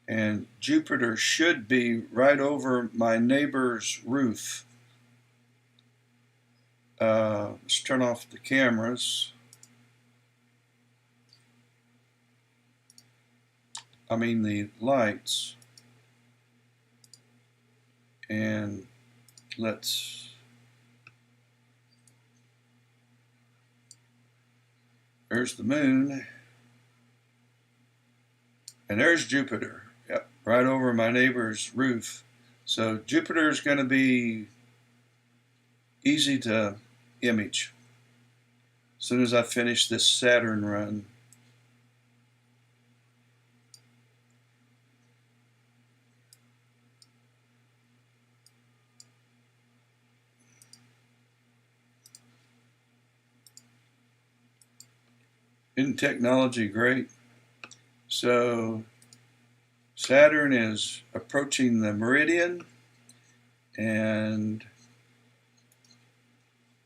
and Jupiter should be right over my neighbor's roof. Let's turn off the cameras. I mean the lights. And there's the moon. And there's Jupiter. Yep, right over my neighbor's roof. So Jupiter is going to be easy to image as soon as I finish this Saturn run. Isn't technology great? So Saturn is approaching the meridian, and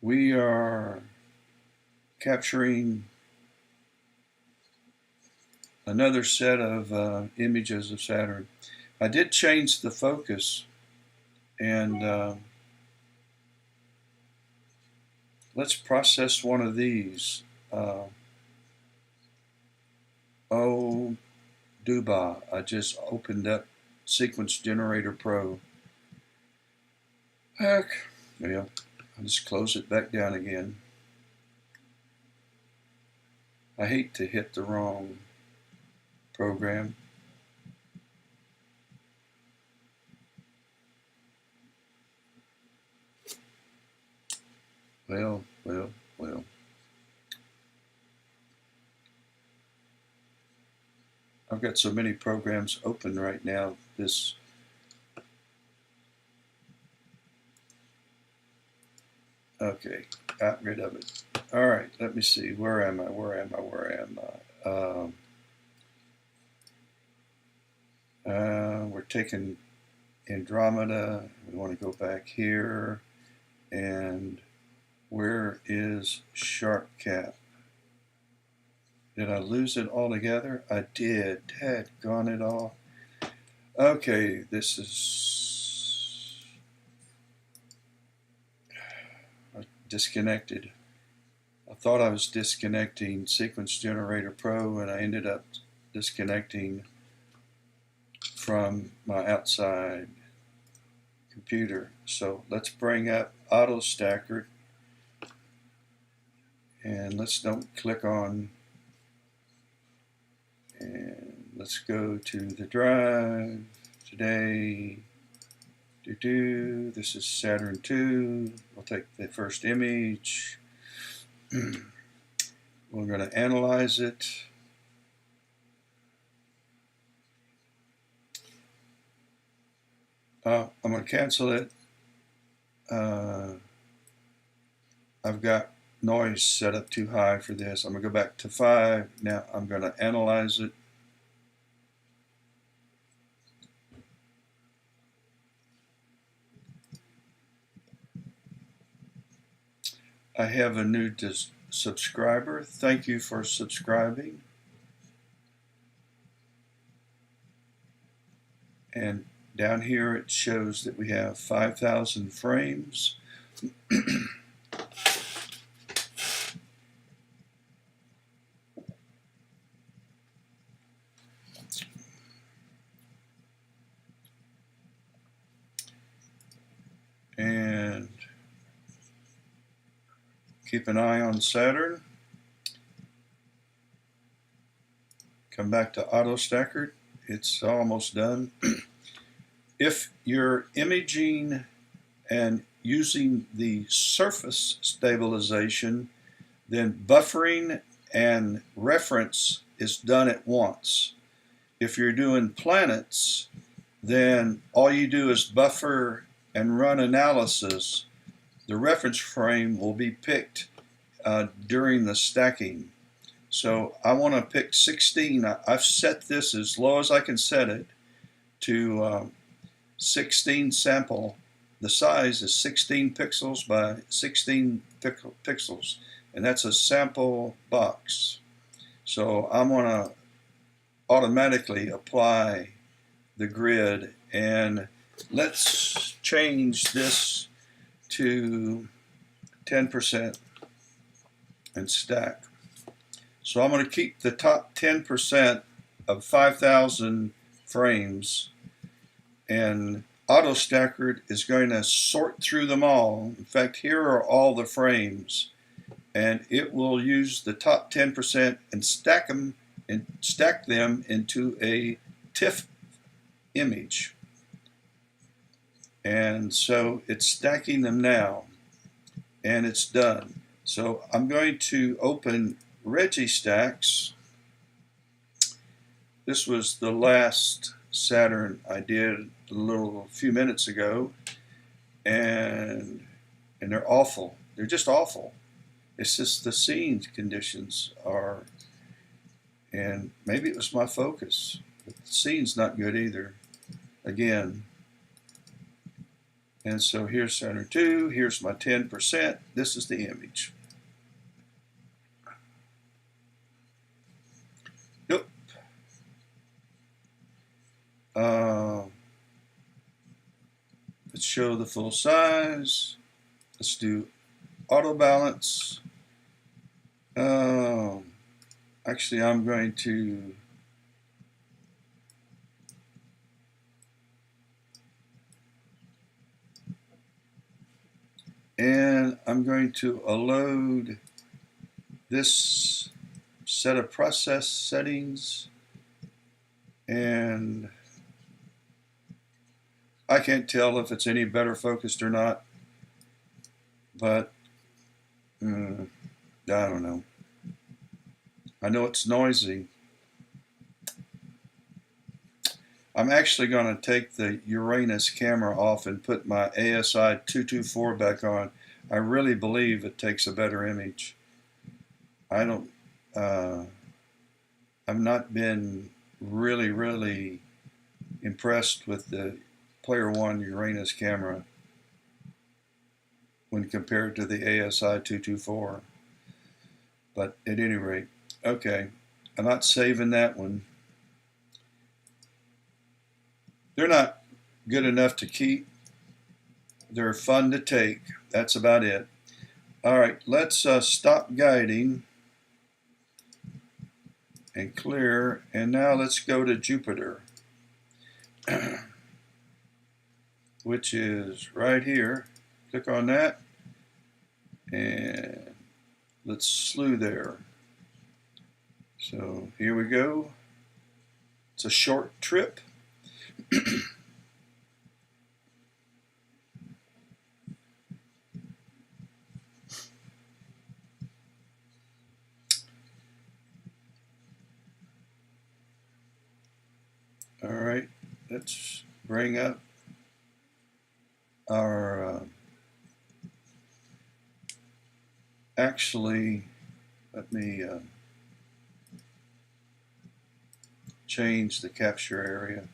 we are capturing another set of images of Saturn. I did change the focus, and let's process one of these. Oh, Duba, I just opened up Sequence Generator Pro. Heck, yeah, I'll just close it back down again. I hate to hit the wrong program. Well. I've got so many programs open right now. Okay, got rid of it. All right, let me see. Where am I? We're taking Andromeda. We want to go back here. And where is Sharp Cap? Did I lose it altogether? I did. Gone it all. Okay, this is disconnected. I thought I was disconnecting Sequence Generator Pro, and I ended up disconnecting from my outside computer. So let's bring up Auto Stacker, and let's don't click on, and let's go to the drive today. This is Saturn 2. We'll take the first image. We're going to analyze it. I'm going to cancel it. I've got noise set up too high for this. I'm going to go back to 5. Now I'm going to analyze it. I have a new subscriber. Thank you for subscribing. And down here it shows that we have 5,000 frames. And keep an eye on Saturn. Come back to Auto Stacker. It's almost done. If you're imaging and using the surface stabilization, then buffering and reference is done at once. If you're doing planets, then all you do is buffer and run analysis. The reference frame will be picked during the stacking. So I want to pick 16. I've set this as low as I can set it to 16 sample. The size is 16 pixels by 16 pixels, and that's a sample box. So I'm going to automatically apply the grid, and let's change this to 10% and stack. So I'm going to keep the top 10% of 5,000 frames, and Auto Stacker is going to sort through them all. In fact, here are all the frames, and it will use the top 10% and stack them into a TIFF image. And so it's stacking them now, and it's done. So I'm going to open RegiStacks. This was the last Saturn I did a few minutes ago, and they're awful. They're just awful. It's just the scene conditions are, and maybe it was my focus. But the scene's not good either. Again. And so here's Saturn 2, here's my 10%, this is the image. Yep. Let's show the full size. Let's do auto balance. Actually, I'm going to load this set of process settings, and I can't tell if it's any better focused or not, but I don't know. I know it's noisy. I'm actually going to take the Uranus camera off and put my ASI 224 back on. I really believe it takes a better image. I've not been really impressed with the Player One Uranus camera when compared to the ASI 224. But at any rate, okay, I'm not saving that one. They're not good enough to keep. They're fun to take. That's about it. All right, let's stop guiding and clear. And now let's go to Jupiter, which is right here. Click on that and let's slew there. So here we go. It's a short trip. All right, let's bring up our, actually, let me change the capture area.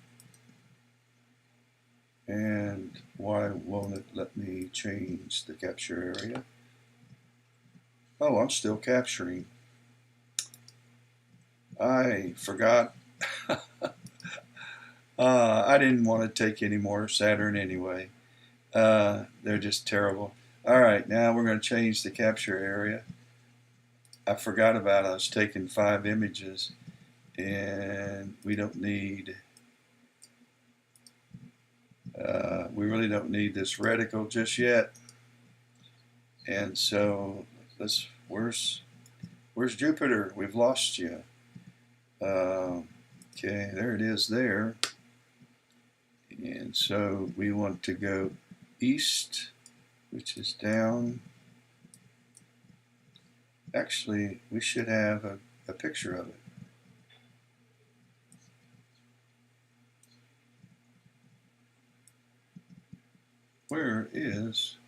And why won't it let me change the capture area? Oh, I'm still capturing. I forgot. I didn't want to take any more Saturn anyway. They're just terrible. All right, now we're going to change the capture area. I forgot about us taking 5 images, and we don't need, we really don't need this reticle just yet. And so where's Jupiter? We've lost you. Okay, there it is there. And so we want to go east, which is down. Actually, we should have a picture of it. Where is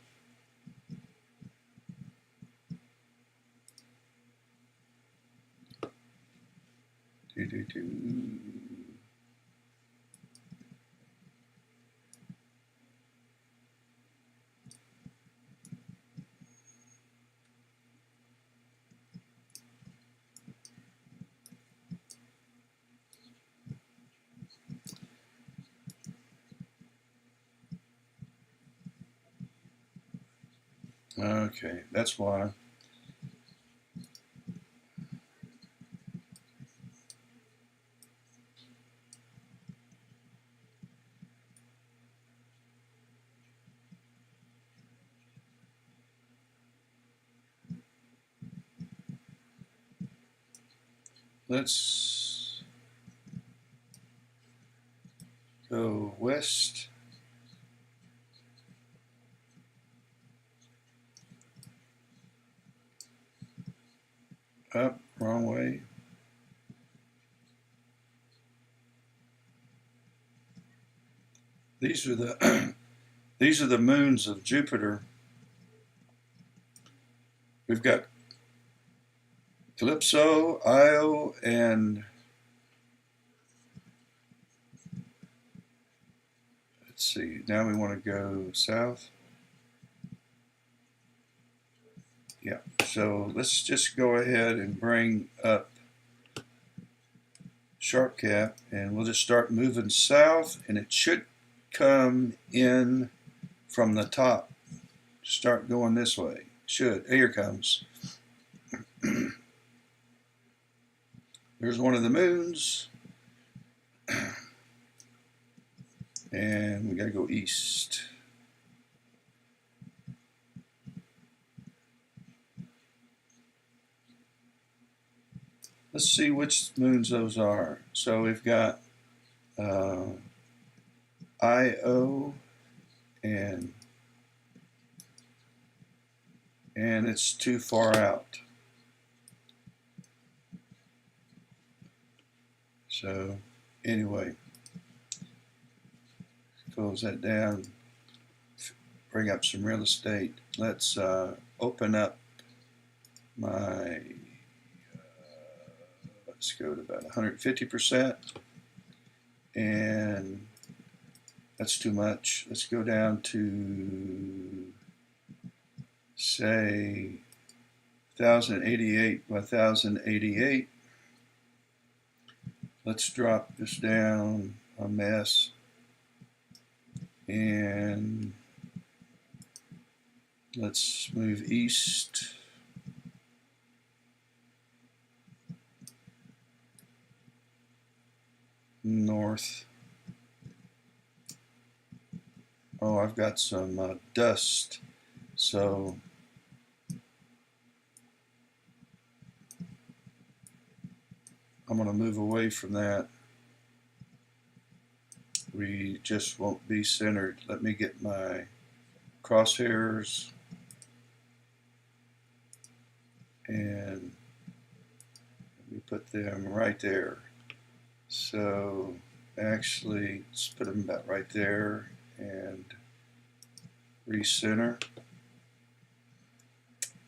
Okay, that's why. Let's go west. Up, wrong way. These are the these are the moons of Jupiter. We've got Calypso, Io, and let's see. Now we want to go south. Yeah. So let's just go ahead and bring up Sharp Cap, and we'll just start moving south, and it should come in from the top. Start going this way. Should. Here it comes. There's one of the moons. And we got to go east. Let's see which moons those are. So we've got Io and it's too far out. So anyway, close that down, bring up some real estate. Let's open up my, let's go to about 150%, and that's too much. Let's go down to, say, 1088 by 1088. Let's drop this down a mess, and Let's move east. North. Oh, I've got some dust, so I'm going to move away from that. We just won't be centered. Let me get my crosshairs and we put them right there. So actually, let's put them about right there and recenter.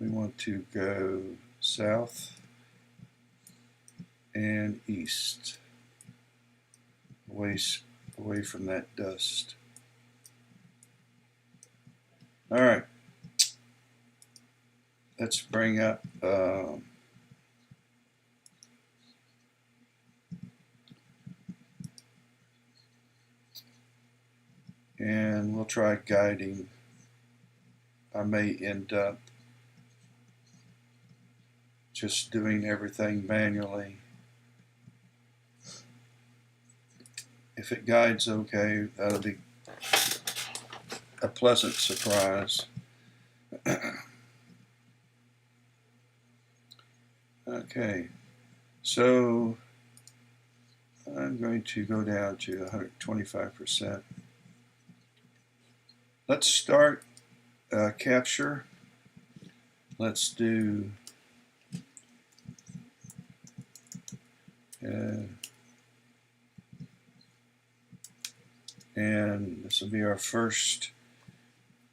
We want to go south and east, away from that dust. All right, let's bring up and we'll try guiding. I may end up just doing everything manually. If it guides okay, that'll be a pleasant surprise. Okay, so I'm going to go down to 125%. Let's start capture. Let's do and this will be our first.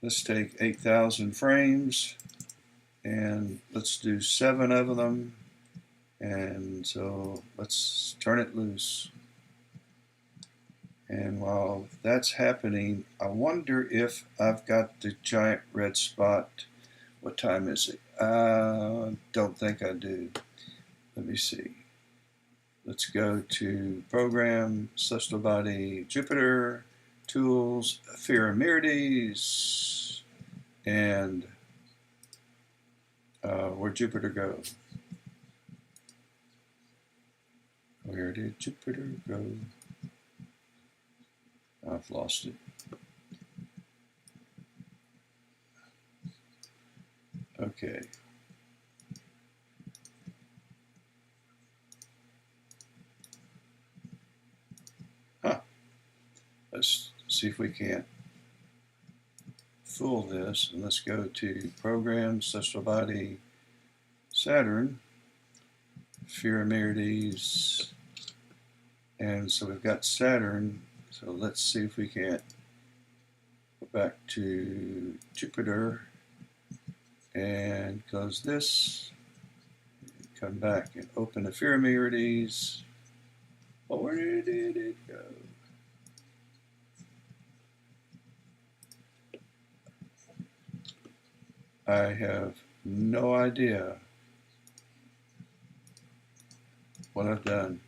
Let's take 8,000 frames and let's do 7 of them, and so let's turn it loose. And while that's happening, I wonder if I've got the giant red spot. What time is it? Don't think I do. Let me see. Let's go to Program, Celestial Body, Jupiter, Tools, Ephemerades, and where'd Jupiter go? Where did Jupiter go? I've lost it. Okay. Let's see if we can't fool this. And let's go to Program, Celestial Body, Saturn, Ephemerades, and so we've got Saturn. So let's see if we can't go back to Jupiter and close this. Come back and open Ephemerades. Oh, where did it go? I have no idea what I've done.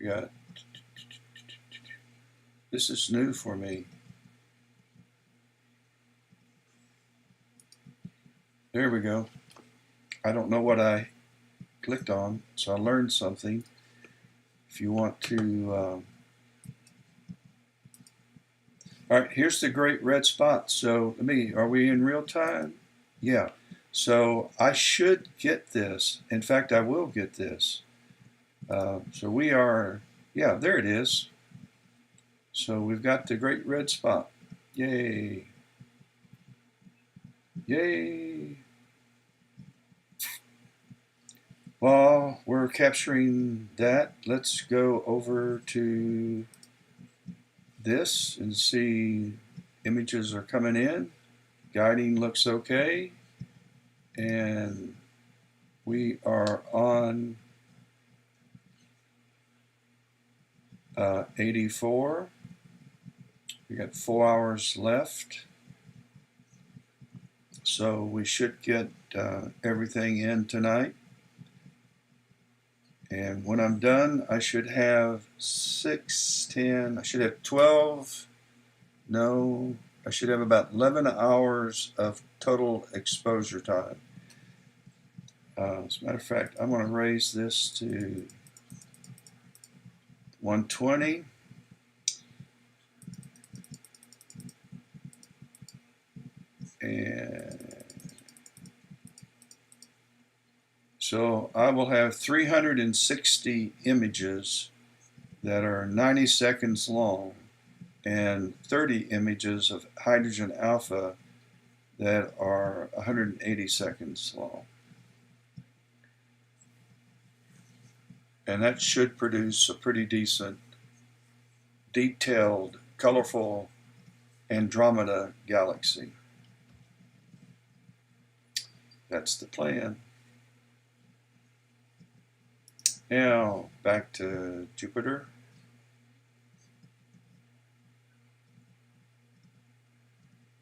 Got this is new for me. There we go. I don't know what I clicked on, so I learned something. If you want to all right, here's the great red spot. So are we in real time? Yeah. So I should get this. In fact, I will get this. So we are, yeah, there it is. So we've got the great red spot. Yay. Yay. While we're capturing that, let's go over to this and see images are coming in. Guiding looks okay. And we are on 84. We got 4 hours left. So we should get everything in tonight. And when I'm done, I should have 10, I should have 12, no, I should have about 11 hours of total exposure time. As a matter of fact, I'm going to raise this to 120. And so I will have 360 images that are 90 seconds long and 30 images of hydrogen alpha that are 180 seconds long. And that should produce a pretty decent, detailed, colorful Andromeda galaxy. That's the plan. Now, back to Jupiter.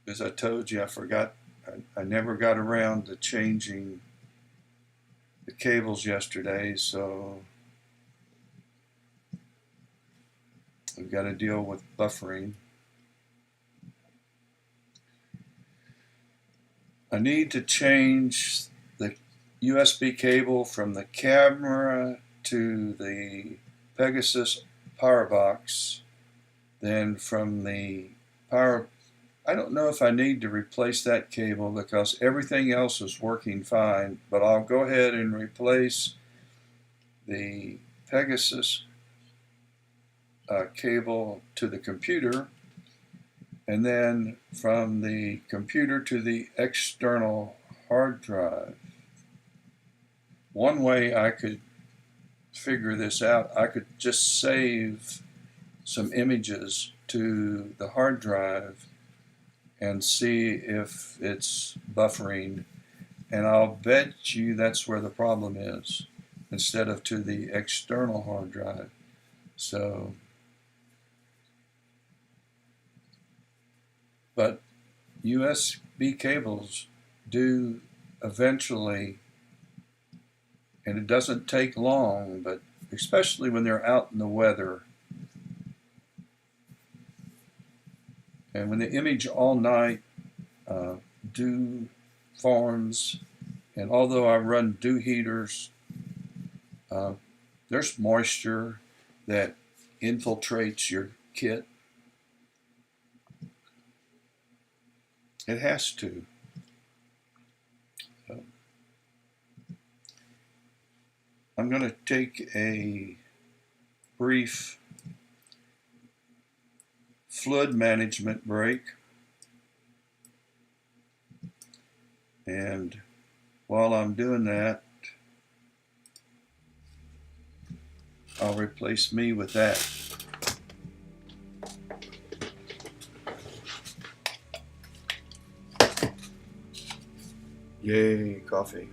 As I told you, I forgot, I never got around to changing the cables yesterday, so we've got to deal with buffering. I need to change the USB cable from the camera to the Pegasus power box, then from the power. I don't know if I need to replace that cable because everything else is working fine, but I'll go ahead and replace the Pegasus cable to the computer, and then from the computer to the external hard drive. One way I could figure this out, I could just save some images to the hard drive and see if it's buffering, and I'll bet you that's where the problem is, instead of to the external hard drive. So, but USB cables do eventually, and it doesn't take long, but especially when they're out in the weather, and when the image all night dew forms, and although I run dew heaters, there's moisture that infiltrates your kit. It has to. I'm going to take a brief fluid management break, and while I'm doing that, I'll replace me with that. Yay, coffee.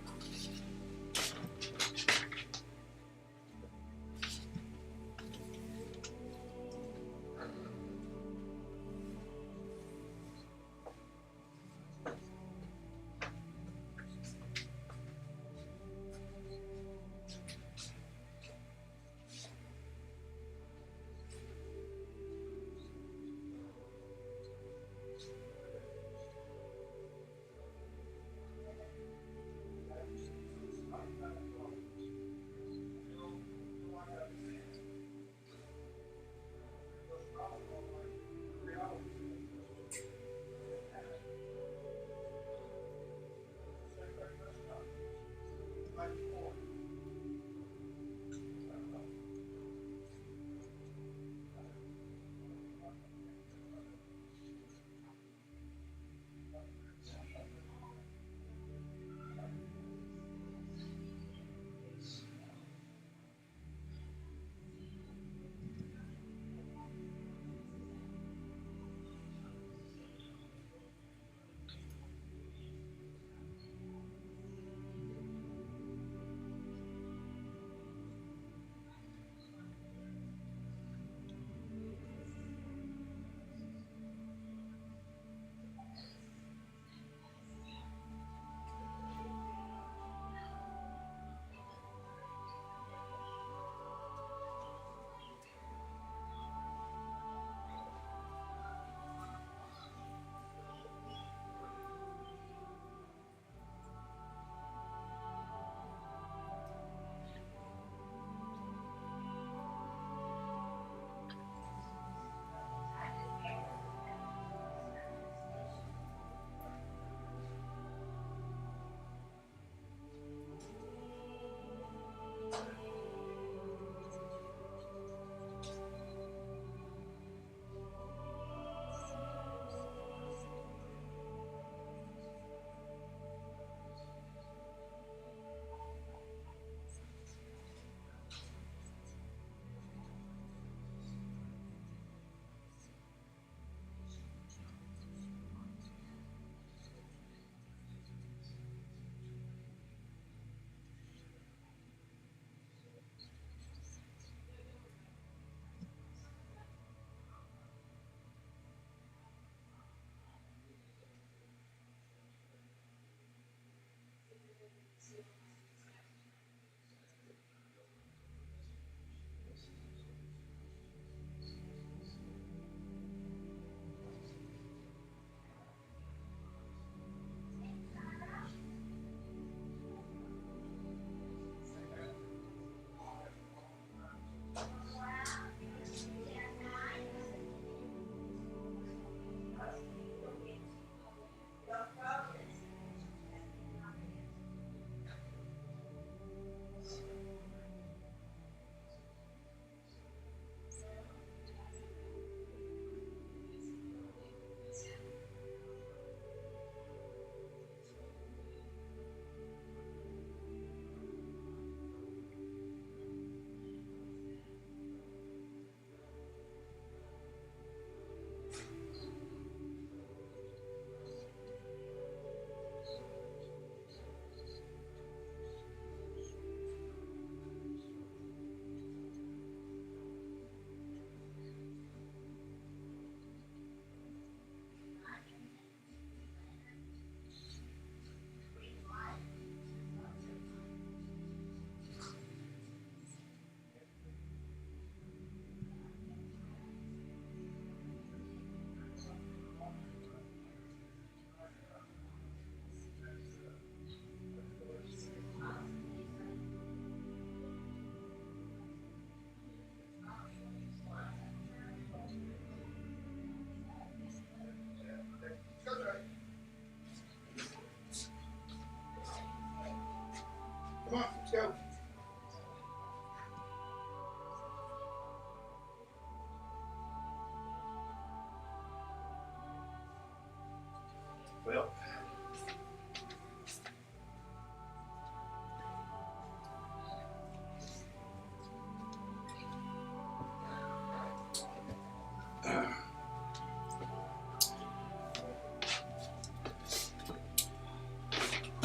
Well,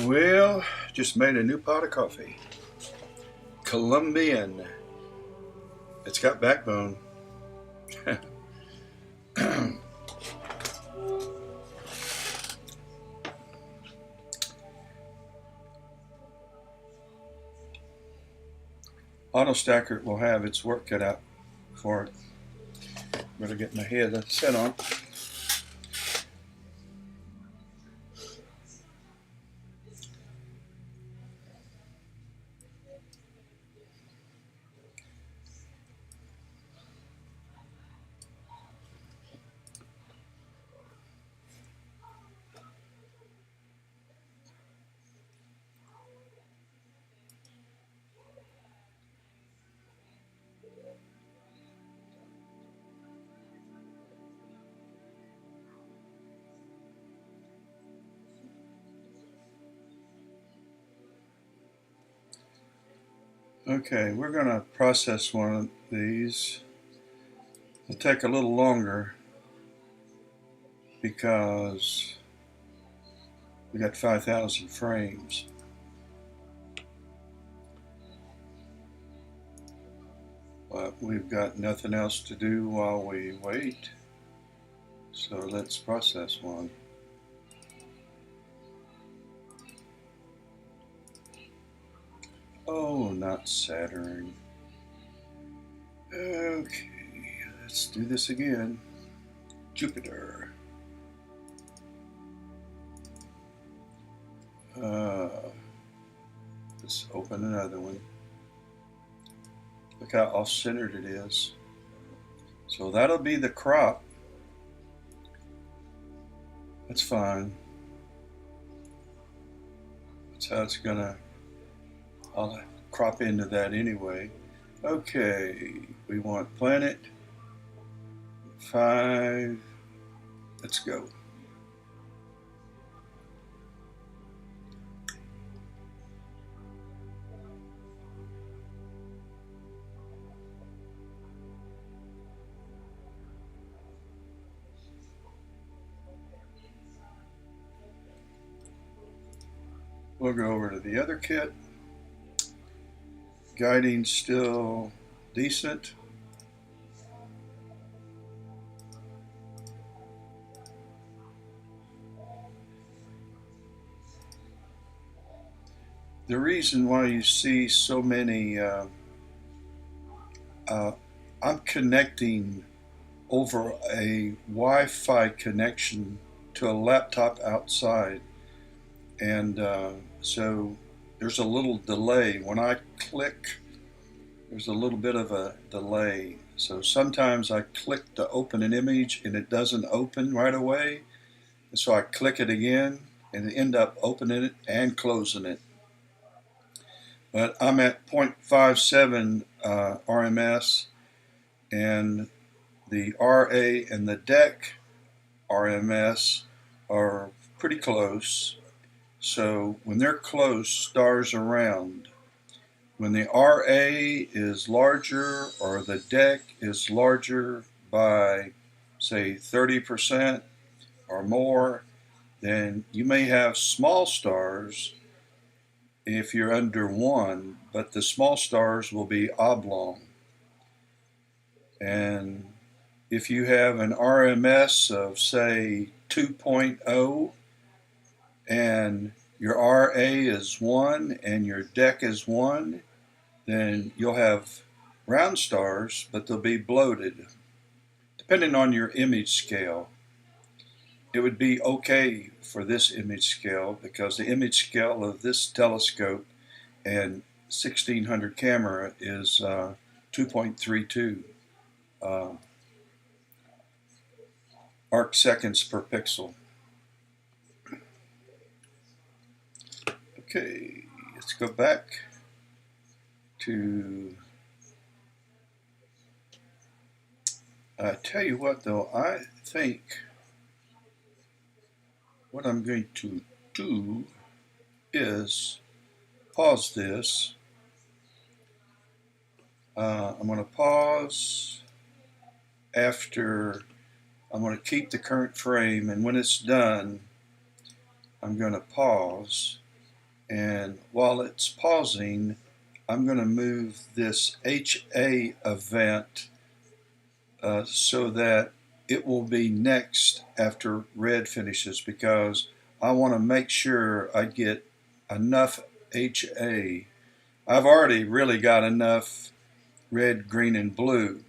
well, just made a new pot of coffee. Colombian. It's got backbone. Auto stacker will have its work cut out for it. Better get my head set on. Okay, we're going to process one of these. It'll take a little longer because we got 5,000 frames. But we've got nothing else to do while we wait. So let's process one. Oh, not Saturn. Okay, let's do this again. Jupiter. Let's open another one. Look how off-centered it is. So that'll be the crop. That's fine. That's how it's gonna, I'll crop into that anyway. Okay, we want planet 5. Let's go. We'll go over to the other kit. Guiding still decent. The reason why you see so many, I'm connecting over a Wi-Fi connection to a laptop outside, and so there's a little delay. When I click, there's a little bit of a delay. So sometimes I click to open an image and it doesn't open right away. And so I click it again and end up opening it and closing it. But I'm at 0.57 RMS, and the RA and the deck RMS are pretty close. So when they're close, stars are round. When the RA is larger or the deck is larger by, say, 30% or more, then you may have small stars if you're under 1, but the small stars will be oblong. And if you have an RMS of, say, 2.0 and your RA is 1 and your deck is 1, then you'll have round stars, but they'll be bloated. Depending on your image scale, it would be okay for this image scale because the image scale of this telescope and 1600 camera is 2.32 arc seconds per pixel. Okay, let's go back to, I tell you what though, I think what I'm going to do is pause this. I'm going to pause after. I'm going to keep the current frame, and when it's done, I'm going to pause. And while it's pausing, I'm going to move this HA event so that it will be next after red finishes, because I want to make sure I get enough HA. I've already really got enough red, green, and blue,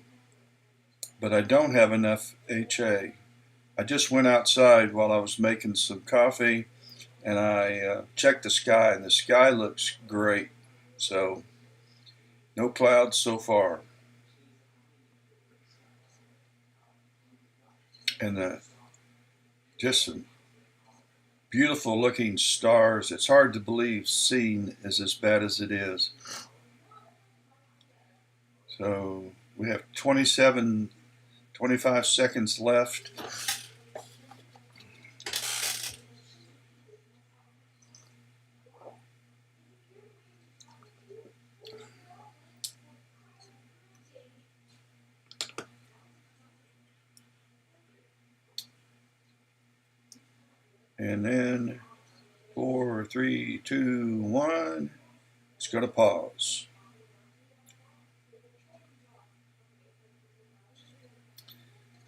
but I don't have enough HA. I just went outside while I was making some coffee, and I checked the sky, and the sky looks great. So, no clouds so far. And just some beautiful looking stars. It's hard to believe seeing is as bad as it is. So, we have 25 seconds left. And then 4, 3, 2, 1. It's going to pause.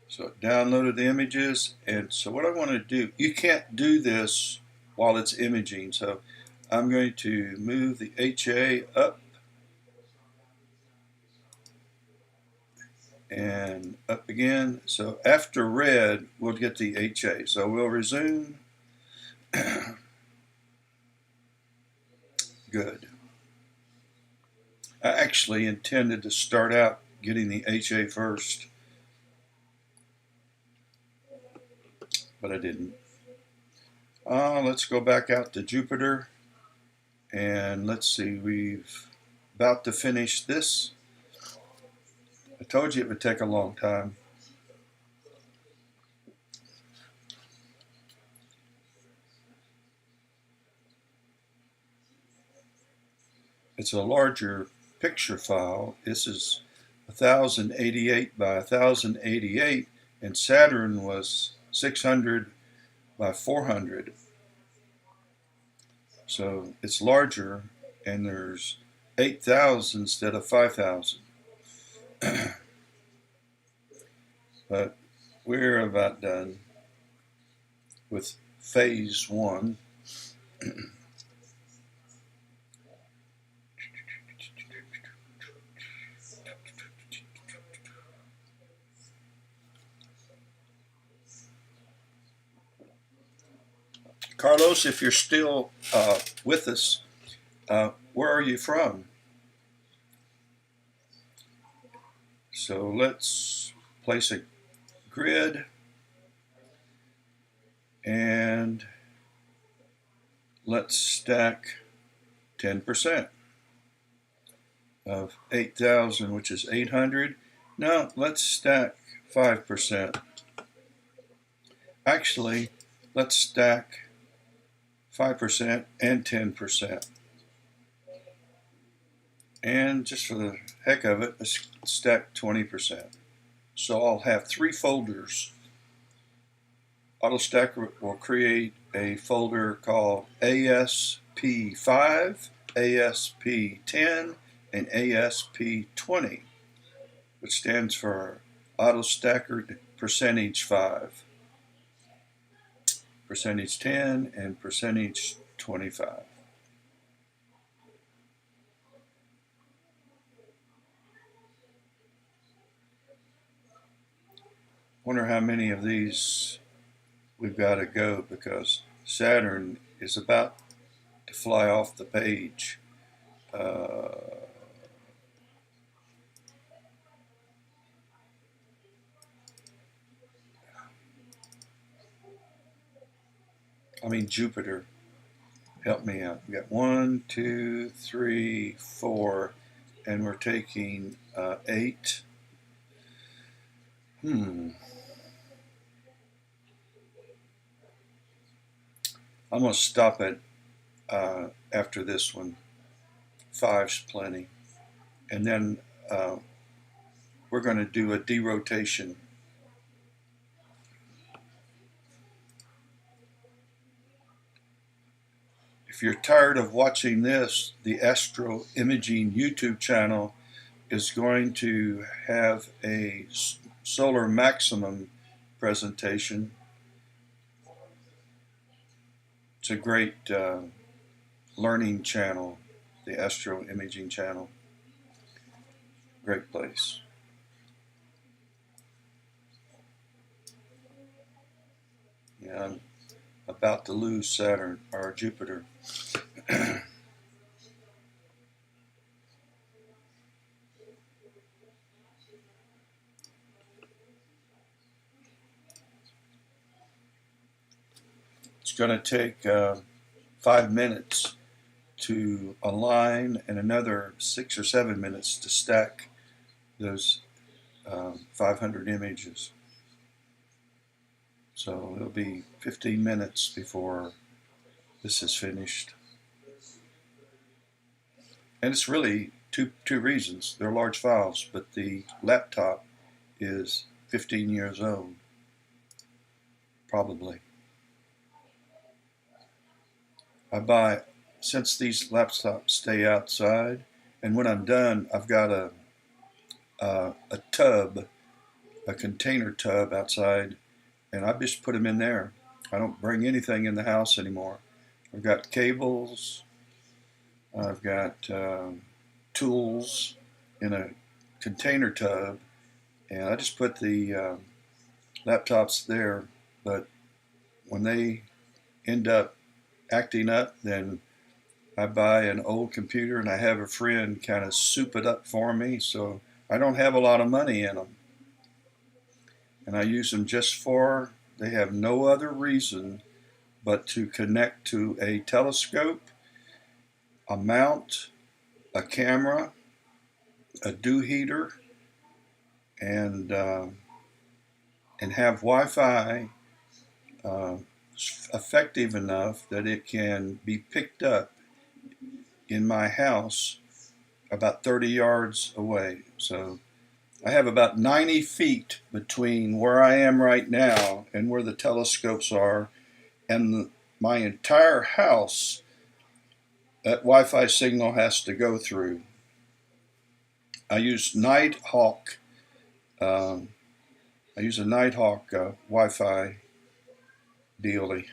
So it downloaded the images. And so what I want to do, you can't do this while it's imaging. So I'm going to move the HA up and up again. So after red, we'll get the HA. So we'll resume. Good. I actually intended to start out getting the HA first, but I didn't. Let's go back out to Jupiter, and let's see, we've about to finish this. I told you it would take a long time. It's a larger picture file. This is 1088 by 1088, and Saturn was 600 by 400. So it's larger, and there's 8,000 instead of 5,000. But we're about done with phase one. Carlos, if you're still with us, where are you from? So let's place a grid, and let's stack 10% of 8,000, which is 800. Now let's stack 5%. Actually, let's stack 5% and 10%. And just for the heck of it, let's stack 20%. So I'll have 3 folders. AutoStacker will create a folder called ASP5, ASP10, and ASP20, which stands for AutoStacker percentage 5, percentage 10, and percentage 25. Wonder how many of these we've got to go, because Saturn is about to fly off the page. Jupiter. Help me out. We got 1, 2, 3, 4, and we're taking 8. I'm going to stop it after this one. Five's plenty. And then we're going to do a derotation. If you're tired of watching this, the Astro Imaging YouTube channel is going to have a solar maximum presentation. It's a great learning channel, the Astro Imaging channel. Great place. Yeah, I'm about to lose Saturn or Jupiter. It's going to take 5 minutes to align and another 6 or 7 minutes to stack those 500 images. So it'll be 15 minutes before this is finished. And it's really two reasons. They're large files, but the laptop is 15 years old, probably. Since these laptops stay outside, and when I'm done, I've got a tub, a container tub outside, and I just put them in there. I don't bring anything in the house anymore. I've got cables, I've got tools in a container tub, and I just put the laptops there. But when they end up acting up, then I buy an old computer and I have a friend kind of soup it up for me, so I don't have a lot of money in them. And I use them they have no other reason but to connect to a telescope, a mount, a camera, a dew heater, and have Wi-Fi effective enough that it can be picked up in my house about 30 yards away. So I have about 90 feet between where I am right now and where the telescopes are, and my entire house that Wi-Fi signal has to go through. I use Nighthawk. I use a Nighthawk Wi-Fi dealie.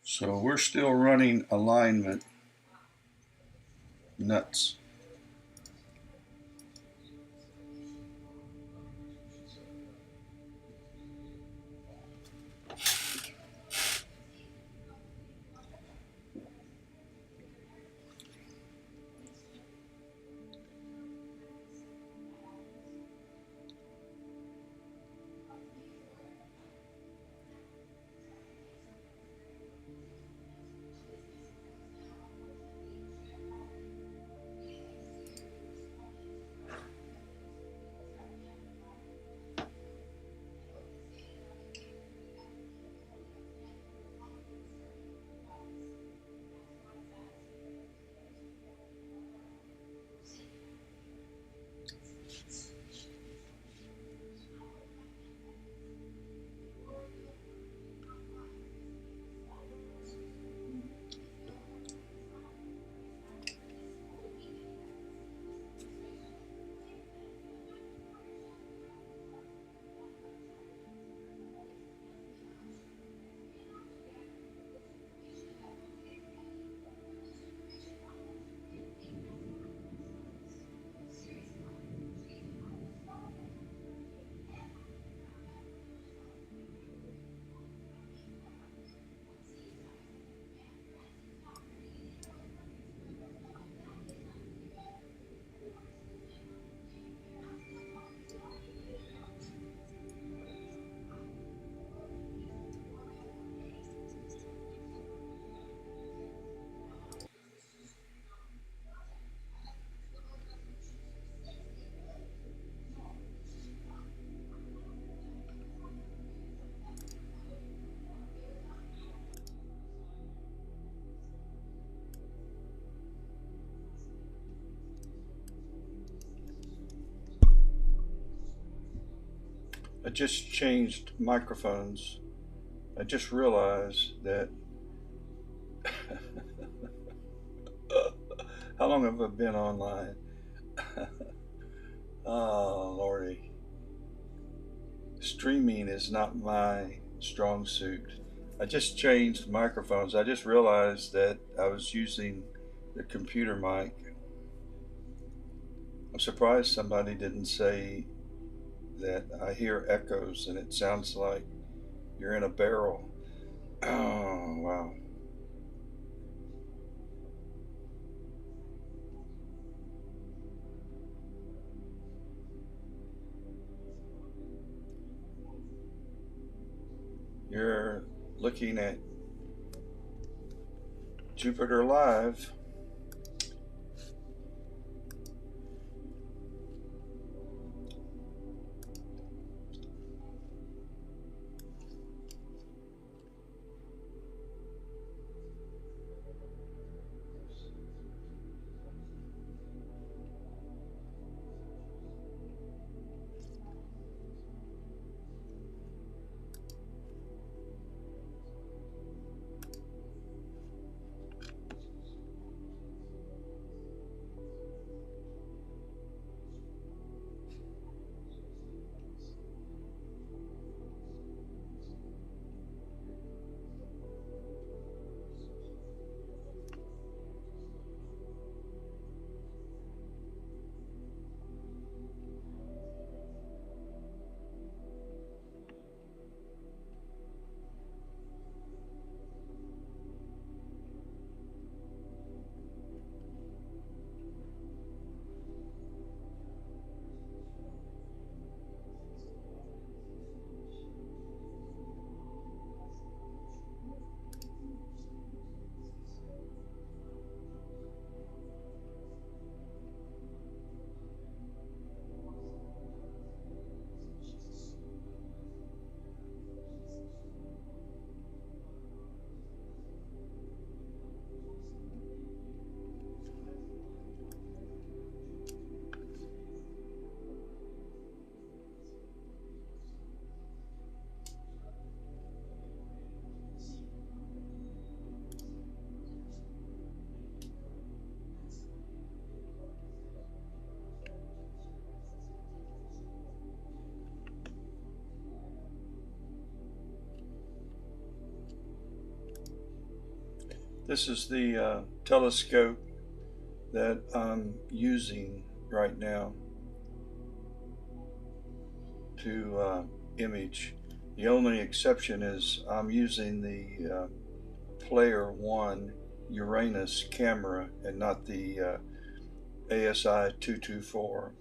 So we're still running alignment. Nuts. I just changed microphones. I just realized that how long have I been online? Oh, Lordy. Streaming is not my strong suit. I just changed microphones. I just realized that I was using the computer mic. I'm surprised somebody didn't say that I hear echoes and it sounds like you're in a barrel. Oh, wow. You're looking at Jupiter Live. This is the telescope that I'm using right now to image. The only exception is I'm using the Player 1 Uranus camera and not the ASI 224.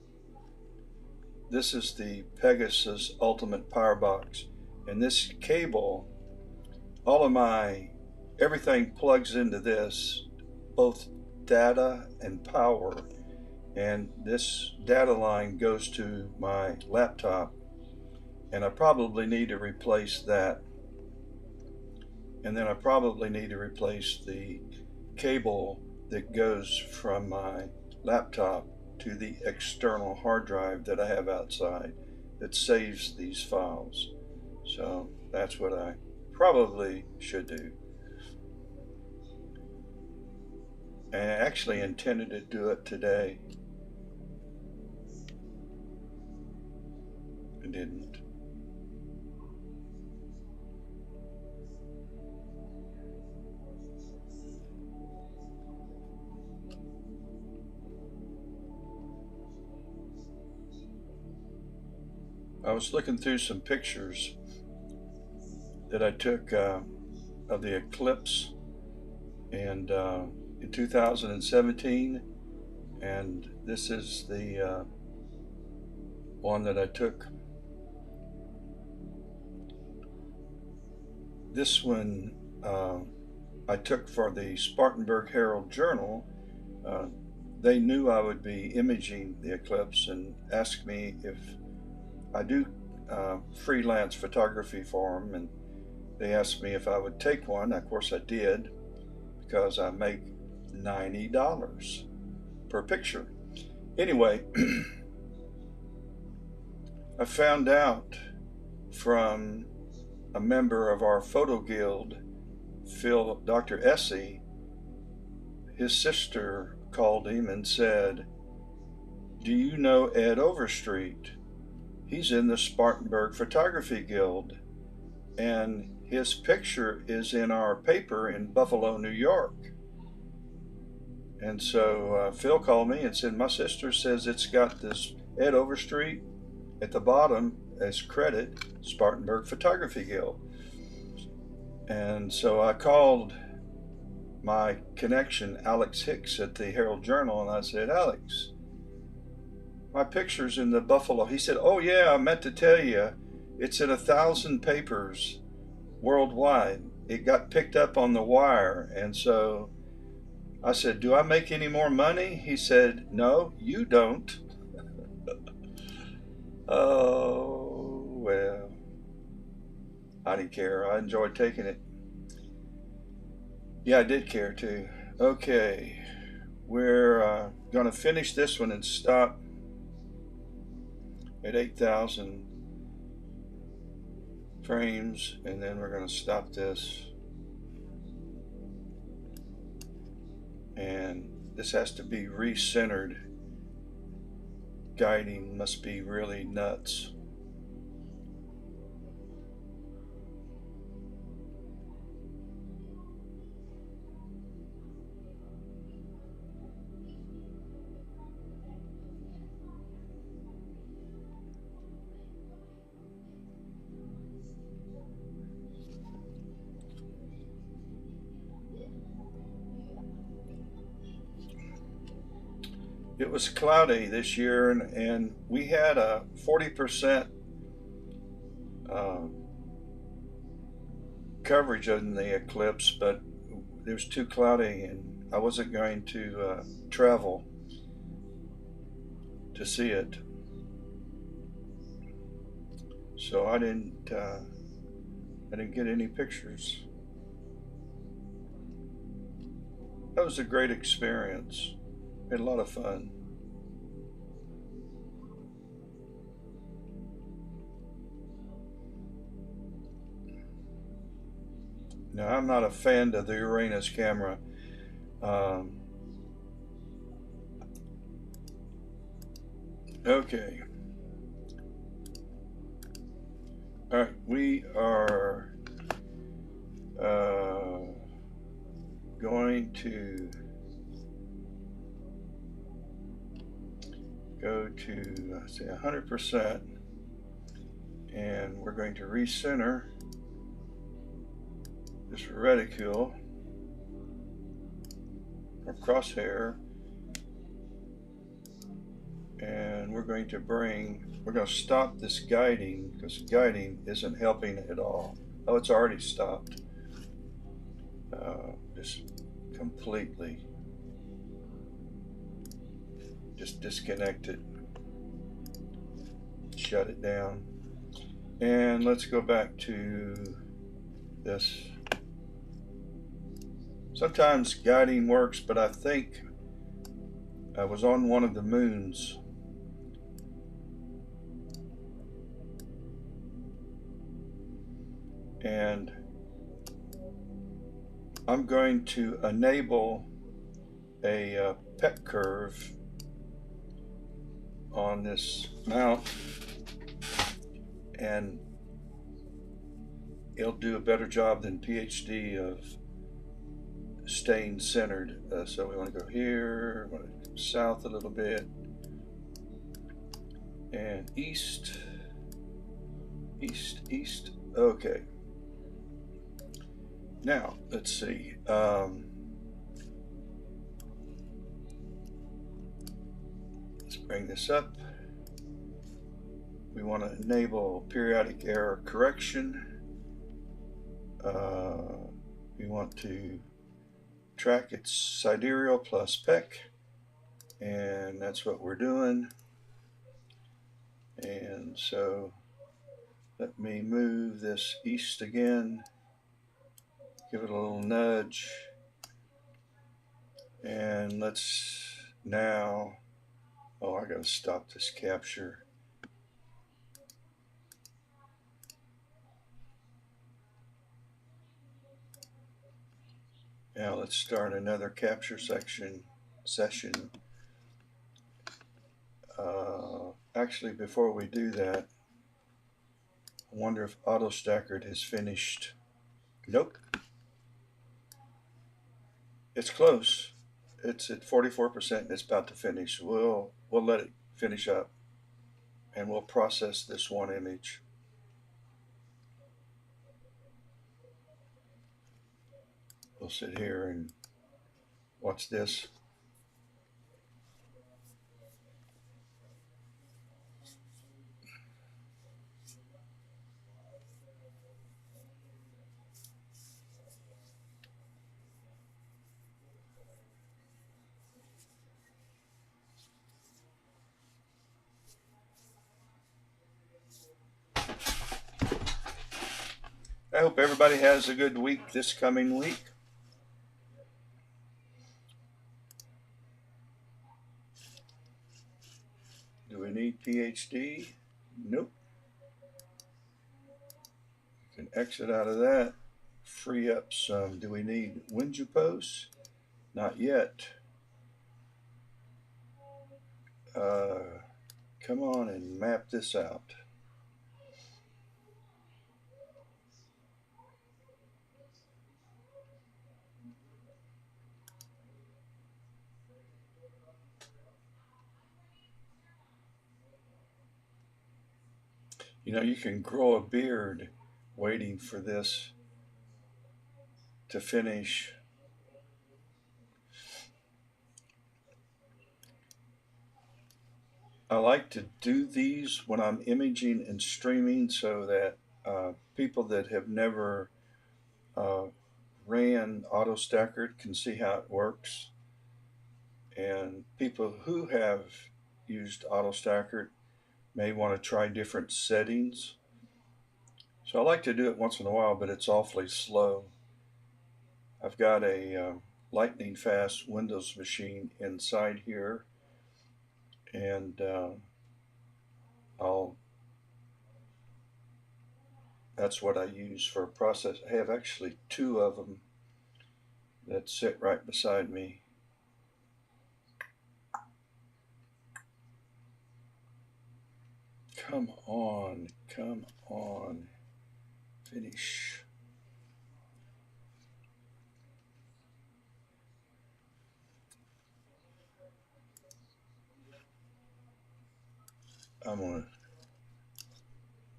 This is the Pegasus Ultimate Power Box, and this cable, everything plugs into this, both data and power, and this data line goes to my laptop, and I probably need to replace that, and then I probably need to replace the cable that goes from my laptop to the external hard drive that I have outside that saves these files. So that's what I probably should do. And I actually intended to do it today. I didn't. I was looking through some pictures that I took of the eclipse and in 2017, and this is the one that I took. This one I took for the Spartanburg Herald Journal. They knew I would be imaging the eclipse and asked me if I do freelance photography for them, and they asked me if I would take one. Of course I did, because I make $90 per picture. Anyway, I found out from a member of our photo guild, Dr. Essie. His sister called him and said, "Do you know Ed Overstreet? He's in the Spartanburg Photography Guild, and his picture is in our paper in Buffalo, New York." And so Phil called me and said, "My sister says it's got this Ed Overstreet at the bottom as credit, Spartanburg Photography Guild." And so I called my connection, Alex Hicks at the Herald Journal, and I said, "Alex, my picture's in the Buffalo." He said, "Oh yeah, I meant to tell you, it's in 1,000 papers worldwide. It got picked up on the wire." And so I said, "Do I make any more money?" He said, "No, you don't." Oh, well, I didn't care. I enjoyed taking it. Yeah, I did care too. Okay, we're going to finish this one and stop at 8,000 frames, and then we're going to stop this. And this has to be recentered. Guiding must be really nuts. It was cloudy this year, and we had a 40% uh, coverage in the eclipse, but it was too cloudy, and I wasn't going to travel to see it, so I didn't get any pictures. That was a great experience. We had a lot of fun. Now, I'm not a fan of the Uranus camera. Um, okay. All right, we are going to go to say 100%, and we're going to recenter this reticule or crosshair, and we're going to stop this guiding, because guiding isn't helping at all. Oh, it's already stopped. Just completely just disconnect it, shut it down. And let's go back to this. Sometimes guiding works, but I think I was on one of the moons. And I'm going to enable a pet curve on this mount, and it'll do a better job than PhD of staying centered. So we want to go here, we want to go south a little bit, and east, east, east. Okay. Now, let's see. Let's bring this up. We want to enable periodic error correction. We want to track its sidereal plus pec, and that's what we're doing. And so let me move this east again, give it a little nudge, and let's now, oh, I gotta stop this capture. Now let's start another capture session. Actually, before we do that, I wonder if auto stackered has finished. Nope, it's close. It's at 44% and it's about to finish. We'll let it finish up and we'll process this one image. We'll sit here and watch this. I hope everybody has a good week this coming week. Do we need PhD? Nope. You can exit out of that. Free up some. Do we need Winjupos? Not yet. Come on and map this out. You know, you can grow a beard waiting for this to finish. I like to do these when I'm imaging and streaming so that people that have never uh, ran AutoStacker can see how it works. And people who have used AutoStacker may want to try different settings. So I like to do it once in a while, but it's awfully slow. I've got a lightning fast Windows machine inside here, and that's what I use for a process. I have actually two of them that sit right beside me. Come on, come on, finish. I'm gonna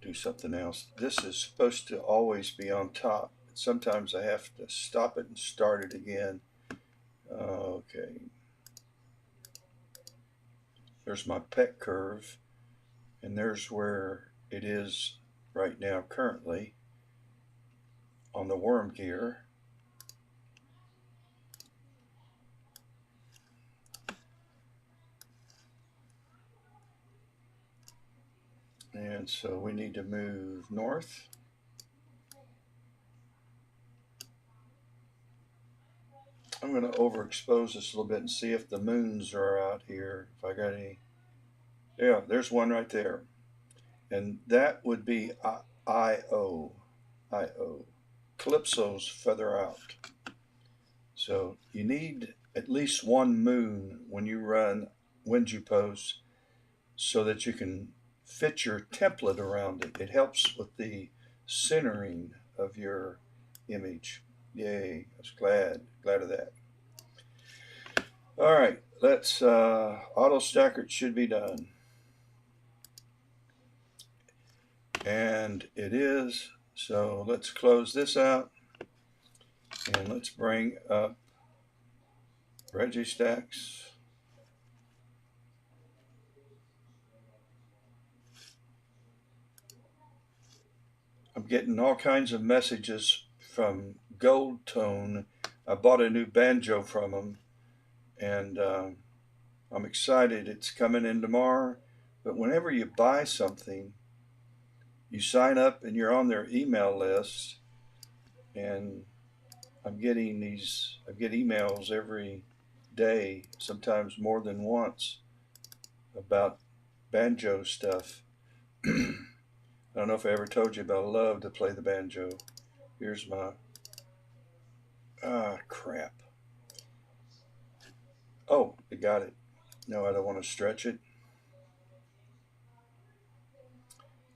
do something else. This is supposed to always be on top. Sometimes I have to stop it and start it again. Okay. There's my pet curve, and there's where it is right now currently on the worm gear. And so we need to move north. I'm going to overexpose this a little bit and see if the moons are out here. If I got any. Yeah, there's one right there. And that would be Io. Io. Calypso's further out. So you need at least one moon when you run Winjupos so that you can fit your template around it. It helps with the centering of your image. Yay, I was glad of that. All right, let's auto stacker. It should be done. And it is. So let's close this out and let's bring up Registacks. I'm getting all kinds of messages from Gold Tone. I bought a new banjo from them, and I'm excited. It's coming in tomorrow. But whenever you buy something, you sign up and you're on their email list. And I get emails every day, sometimes more than once, about banjo stuff. I don't know if I ever told you, but I love to play the banjo. Here's my Ah, crap. Oh, it got it. No, I don't want to stretch it.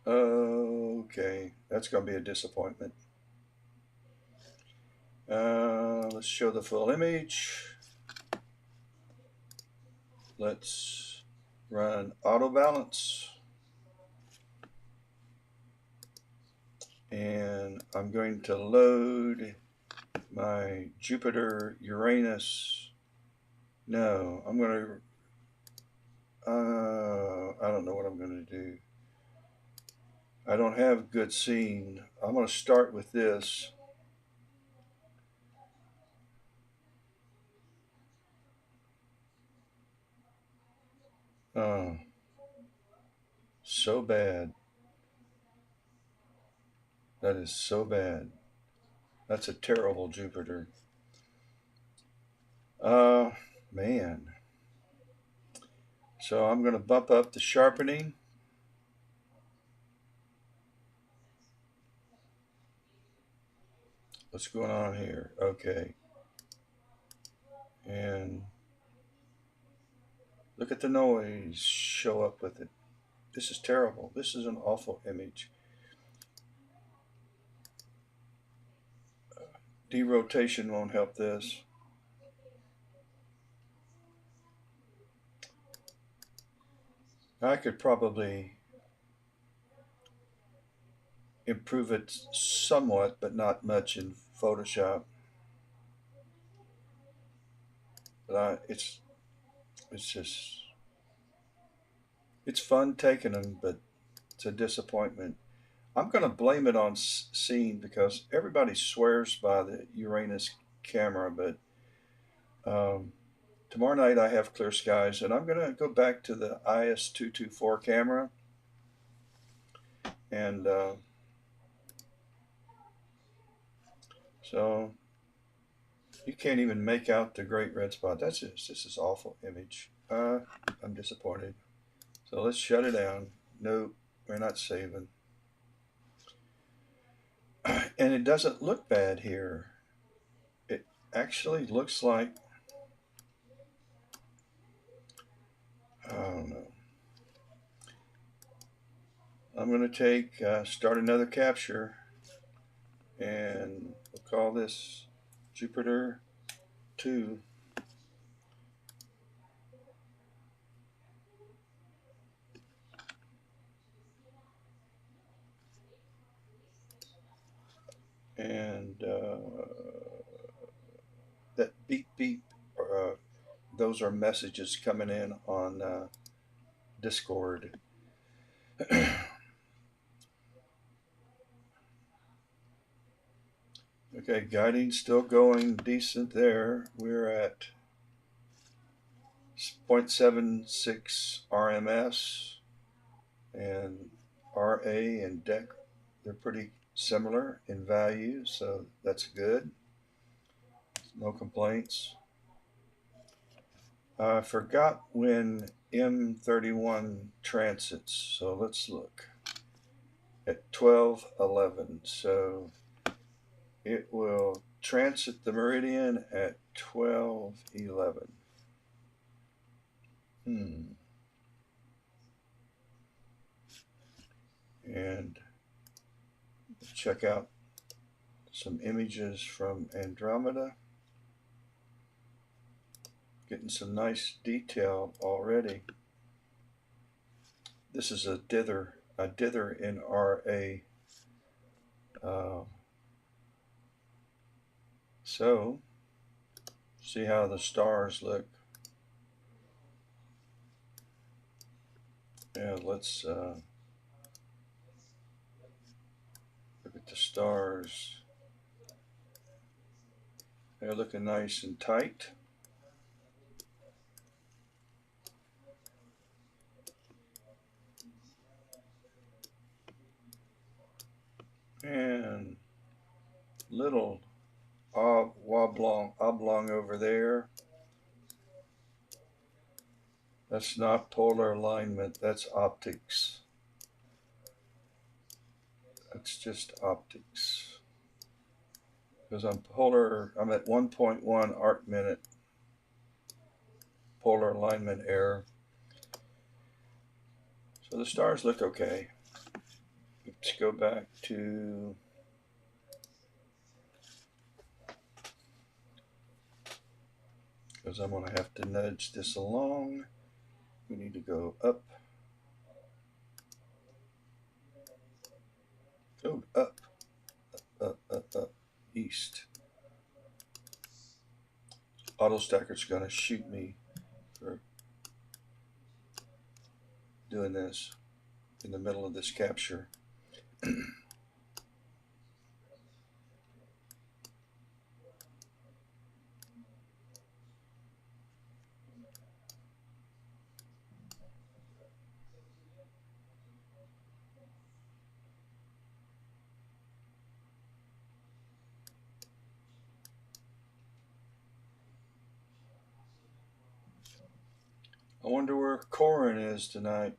Okay, that's going to be a disappointment. Let's show the full image. Let's run auto balance. And I'm going to load my Jupiter, Uranus. No, I'm going to, I don't know what I'm going to do. I don't have good scene. I'm going to start with this. Oh, so bad. That is so bad. That's a terrible Jupiter. Uh, man. So I'm going to bump up the sharpening. What's going on here? Okay. And look at the noise show up with it. This is terrible. This is an awful image. Derotation won't help this. I could probably improve it somewhat, but not much in Photoshop. But it's just it's fun taking them, but it's a disappointment. I'm going to blame it on scene because everybody swears by the Uranus camera, but um, tomorrow night I have clear skies, and I'm going to go back to the IS-224 camera, and so you can't even make out the great red spot. That's just this is awful image. I'm disappointed. So let's shut it down. Nope, we're not saving. And it doesn't look bad here. It actually looks like I don't know. I'm going to start another capture, and we'll call this Jupiter 2. And that beep beep, those are messages coming in on Discord. Okay, guiding still going decent there. We're at 0.76 RMS, and RA and DEC, they're pretty similar in value, so that's good. No complaints. I forgot when M31 transits, so let's look at 12:11. So it will transit the meridian at 12:11. Hmm. And check out some images from Andromeda. Getting some nice detail already. This is a dither in RA. Uh, so, see how the stars look. Yeah, let's look at the stars. They're looking nice and tight. And little oblong over there. That's not polar alignment, that's optics. That's just optics. because I'm at 1.1 arc minute polar alignment error. So the stars look okay. Let's go back to because I'm going to have to nudge this along. We need to go up. Go up, up, east. AutoStacker's going to shoot me for doing this in the middle of this capture. I wonder where Corin is tonight.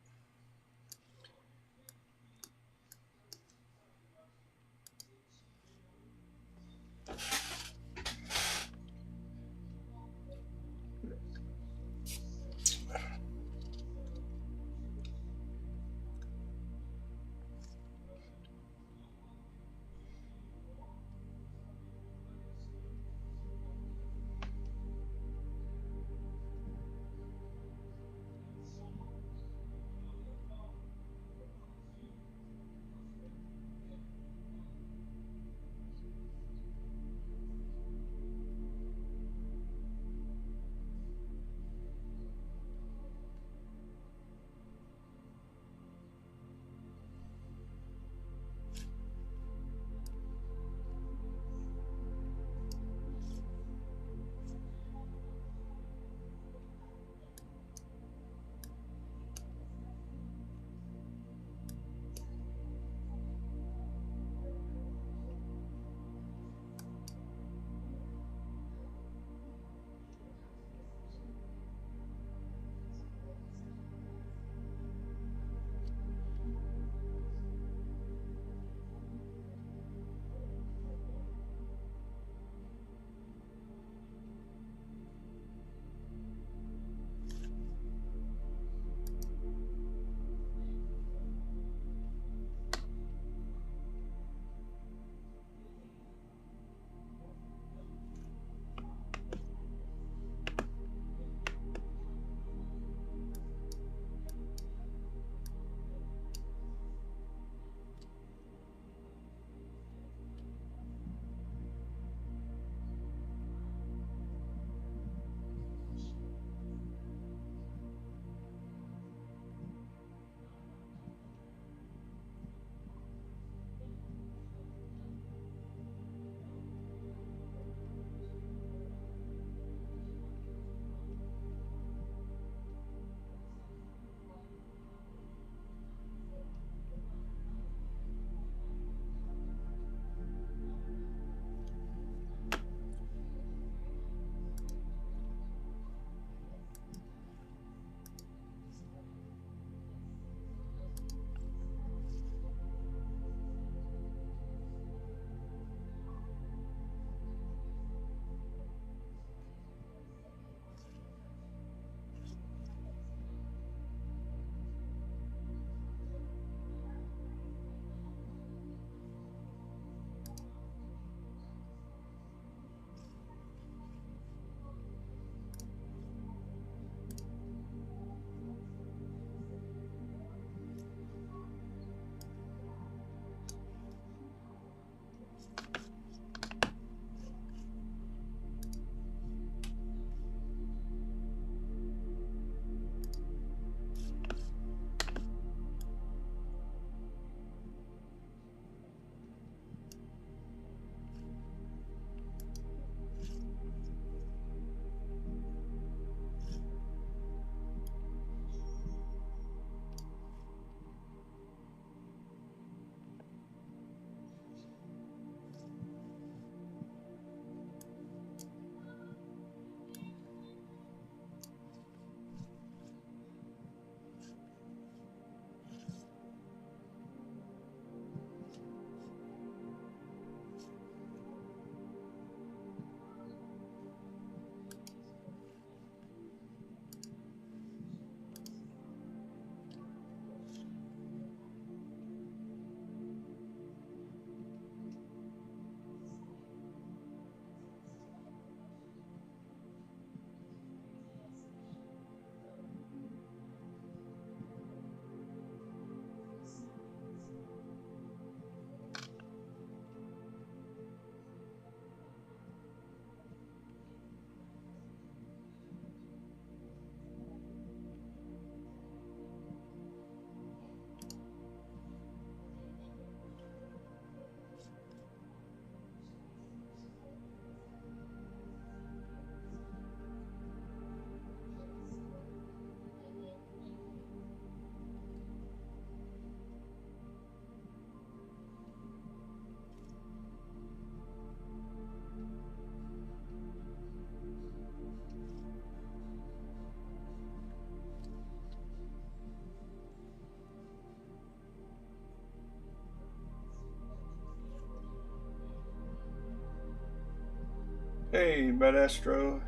Hey, Bad Astro.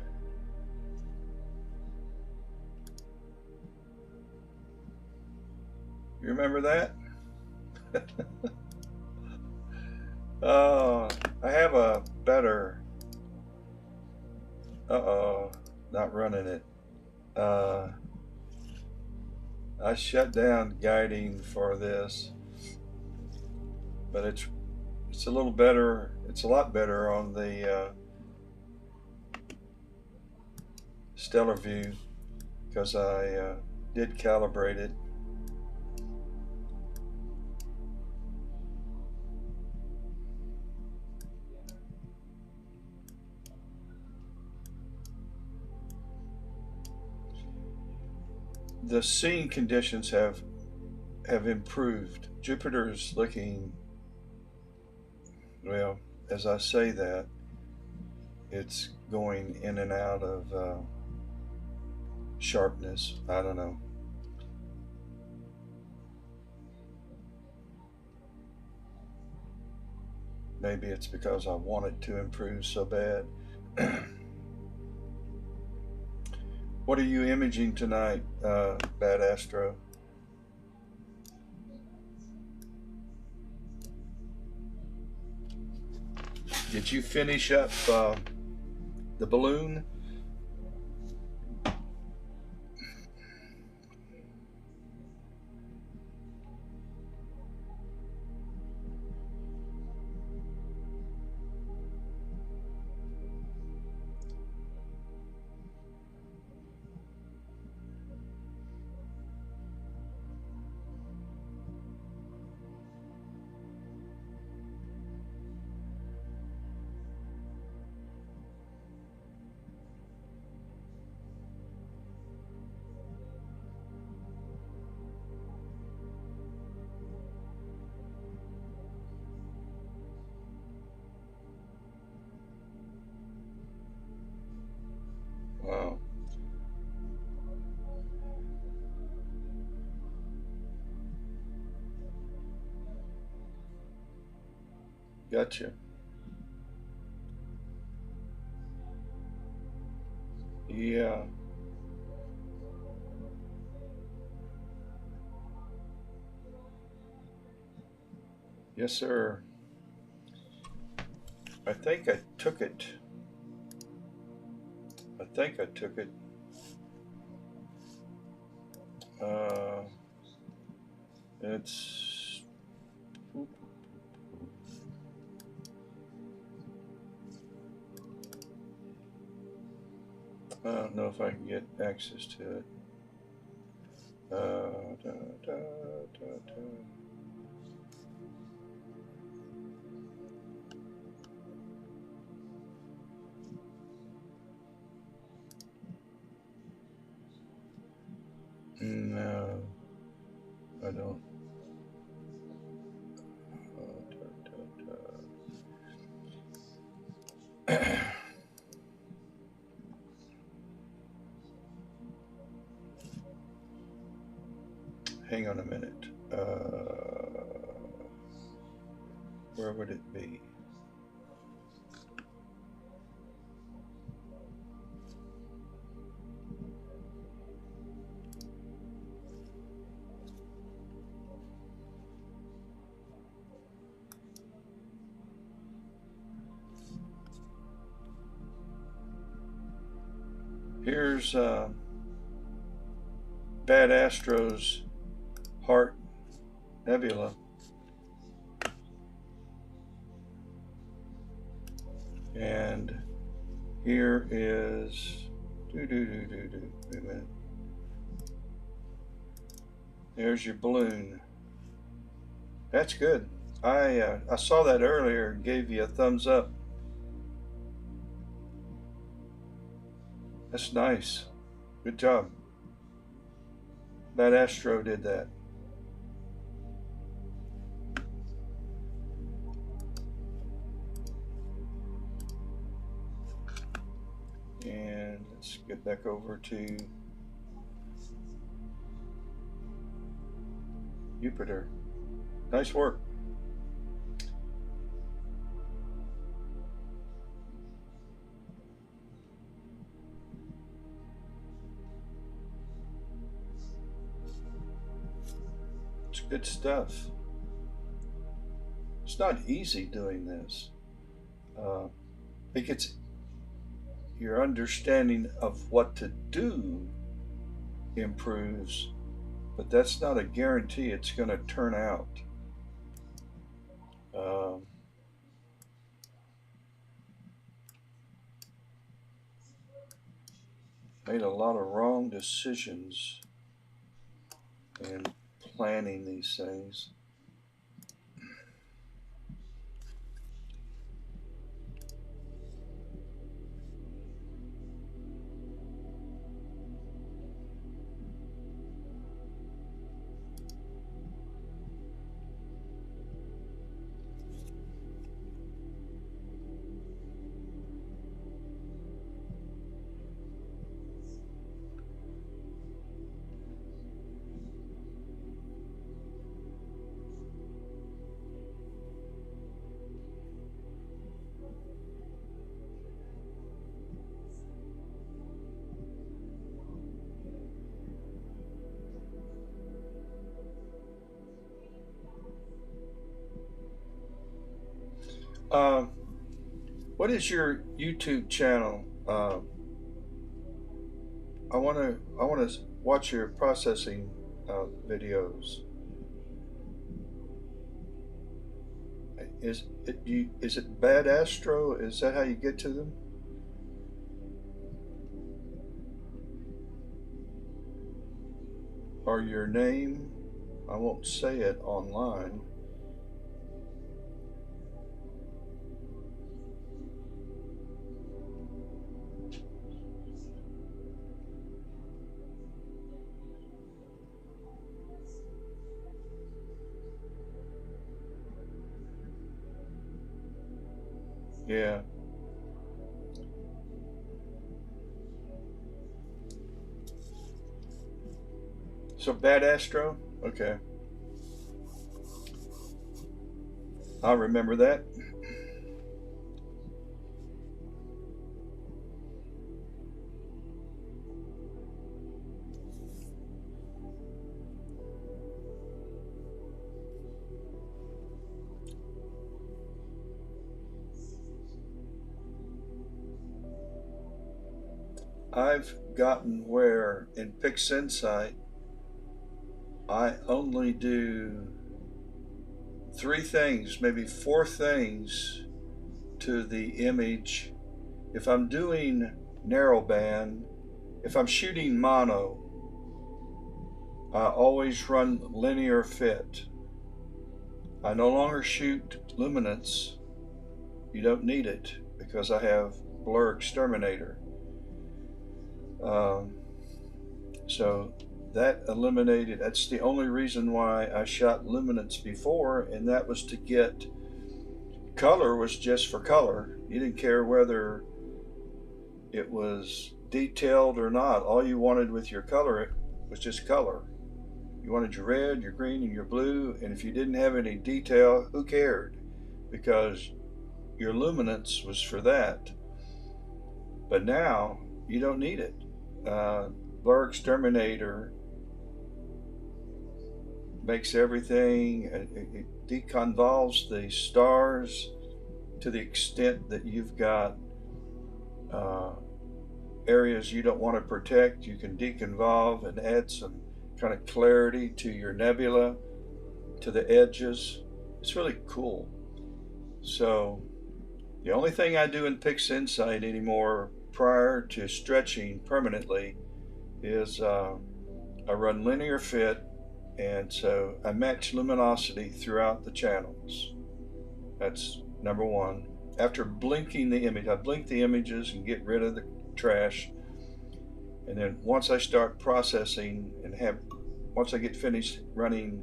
You remember that? I have a better. Uh-oh, not running it. Uh, I shut down guiding for this, but it's a little better. It's a lot better on the stellar view because I did calibrate it. The seeing conditions have improved. Jupiter is looking, well, as I say that, it's going in and out of sharpness. I don't know. Maybe it's because I want it to improve so bad. What are you imaging tonight, Bad Astro? Did you finish up the balloon? Wow. Gotcha. Yeah. Yes, sir. I think I took it. I think I took it. Uh, it's. I don't know if I can get access to it. Da, da, da, da. No, I don't. Da, da, da. Hang on a minute. Where would it be? Here's Bad Astro's Heart Nebula. And here is wait a minute. There's your balloon. That's good. I saw that earlier and gave you a thumbs up. That's nice. Good job. That Astro did that. And let's get back over to Jupiter. Nice work. good stuff. It's not easy doing this. It gets your understanding of what to do improves, but that's not a guarantee it's going to turn out. Um, Made a lot of wrong decisions in planning these things. Um, what is your YouTube channel? I want to watch your processing videos. Is it Bad Astro? Is that how you get to them? Or your name? I won't say it online. Yeah. So Bad Astro? Okay. I'll remember that. I've gotten where in PixInsight I only do 3 things, maybe 4 things to the image. If I'm doing narrowband, if I'm shooting mono, I always run linear fit. I no longer shoot luminance. You don't need it because I have blur exterminator. So that eliminated, that's the only reason why I shot luminance before, and that was to get color, was just for color. You didn't care whether it was detailed or not. All you wanted with your color was just color. You wanted your red, your green, and your blue, and if you didn't have any detail, who cared? Because your luminance was for that. But now you don't need it. Blur exterminator makes everything, it deconvolves the stars to the extent that you've got areas you don't want to protect. You can deconvolve and add some kind of clarity to your nebula, to the edges. It's really cool. So the only thing I do in PixInsight anymore prior to stretching permanently is I run linear fit, and so I match luminosity throughout the channels. That's number one. After blinking the image, I blink the images and get rid of the trash, and then once I start processing and once I get finished running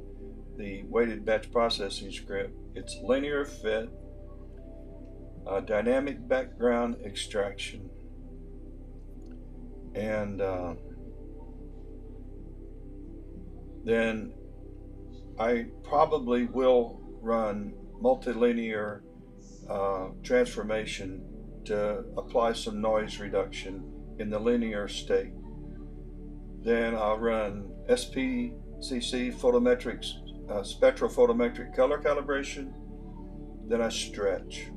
the weighted batch processing script, it's linear fit, dynamic background extraction, and then I probably will run multilinear transformation to apply some noise reduction in the linear state. Then I'll run SPCC photometrics spectrophotometric color calibration. Then I stretch.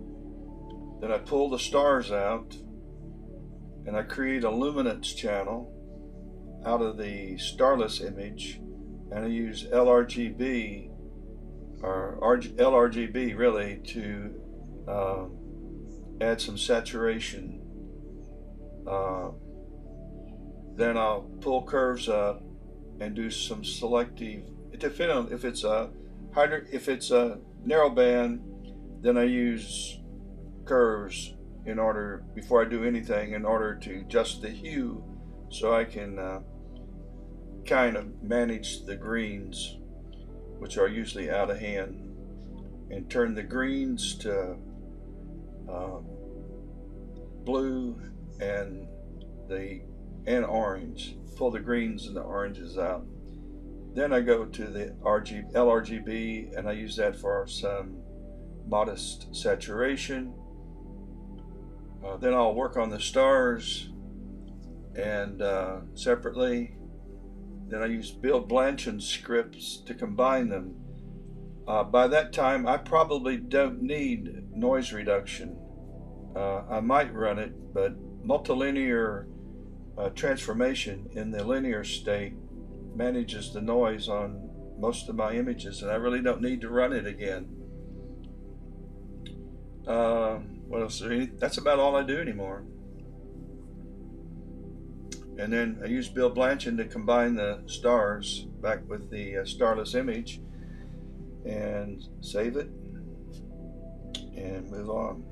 Then I pull the stars out and I create a luminance channel out of the starless image, and I use LRGB or LRGB really to add some saturation. Then I'll pull curves up and do some selective. It depends on if it's a narrow band, then I use curves in order, before I do anything, in order to adjust the hue so I can kind of manage the greens, which are usually out of hand, and turn the greens to blue and orange. Pull the greens and the oranges out. Then I go to the LRGB and I use that for some modest saturation. Then I'll work on the stars and separately. Then I use Bill Blanchard scripts to combine them. By that time, I probably don't need noise reduction. I might run it, but multilinear transformation in the linear state manages the noise on most of my images, and I really don't need to run it again. What else? That's about all I do anymore. And then I use Bill Blanchard to combine the stars back with the starless image, and save it and move on.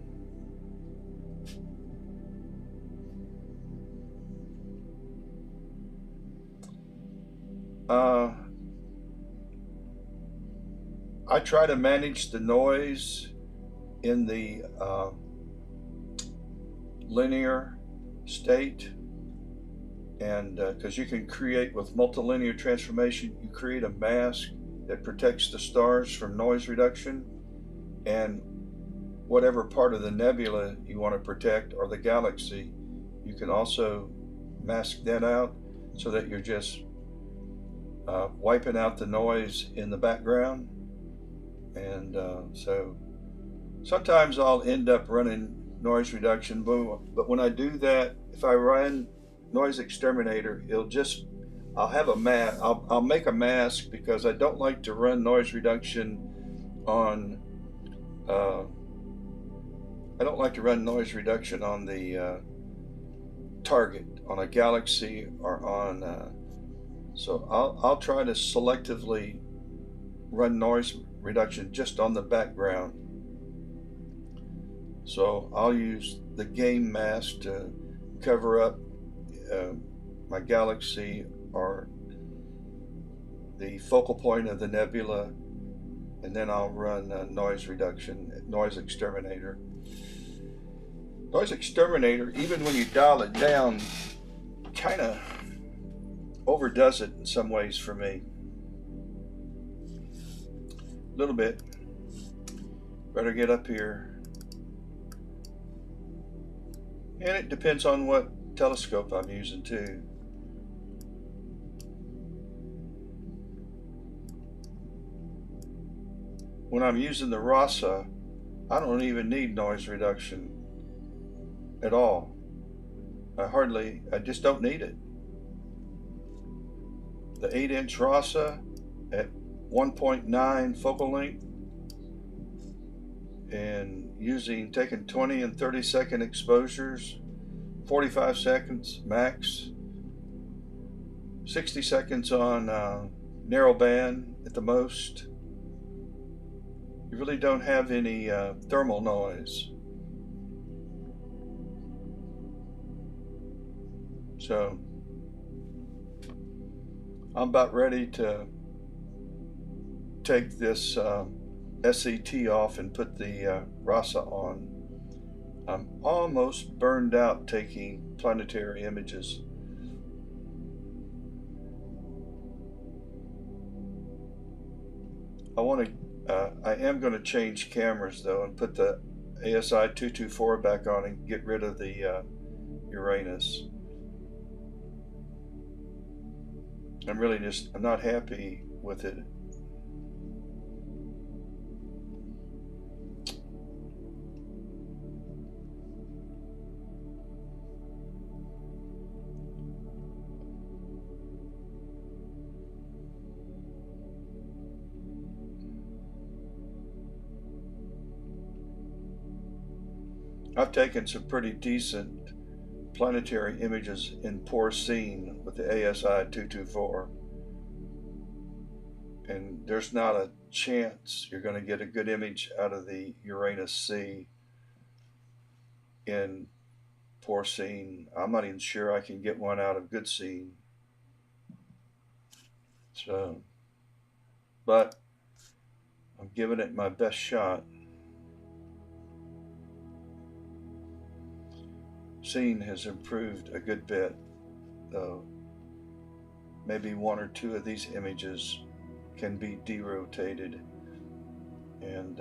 I try to manage the noise in the linear state, and because you can create with multilinear transformation, you create a mask that protects the stars from noise reduction, and whatever part of the nebula you want to protect, or the galaxy, you can also mask that out so that you're just wiping out the noise in the background. And so sometimes I'll end up running noise reduction, but when I do that, if I run noise exterminator, I'll have a mask. I'll make a mask, because I don't like to run noise reduction on the target, on a galaxy, or on so I'll try to selectively run noise reduction just on the background. So I'll use the game mask to cover up my galaxy or the focal point of the nebula, and then I'll run noise exterminator. Noise exterminator, even when you dial it down, kind of overdoes it in some ways for me. A little bit. Better get up here. And it depends on what telescope I'm using too. When I'm using the RASA, I don't even need noise reduction at all. I just don't need it. The 8-inch RASA at 1.9 focal length, and taking 20 and 30 second exposures, 45 seconds max, 60 seconds on narrow band at the most. You really don't have any thermal noise. So I'm about ready to take this SET off and put the RASA on. I'm almost burned out taking planetary images. I am going to change cameras though, and put the ASI 224 back on and get rid of the Uranus. I'm not happy with it. I've taken some pretty decent planetary images in porcine with the ASI 224, and there's not a chance you're going to get a good image out of the Uranus C in porcine. I'm not even sure I can get one out of good scene. So, but I'm giving it my best shot. Scene has improved a good bit, though. Maybe one or two of these images can be derotated, and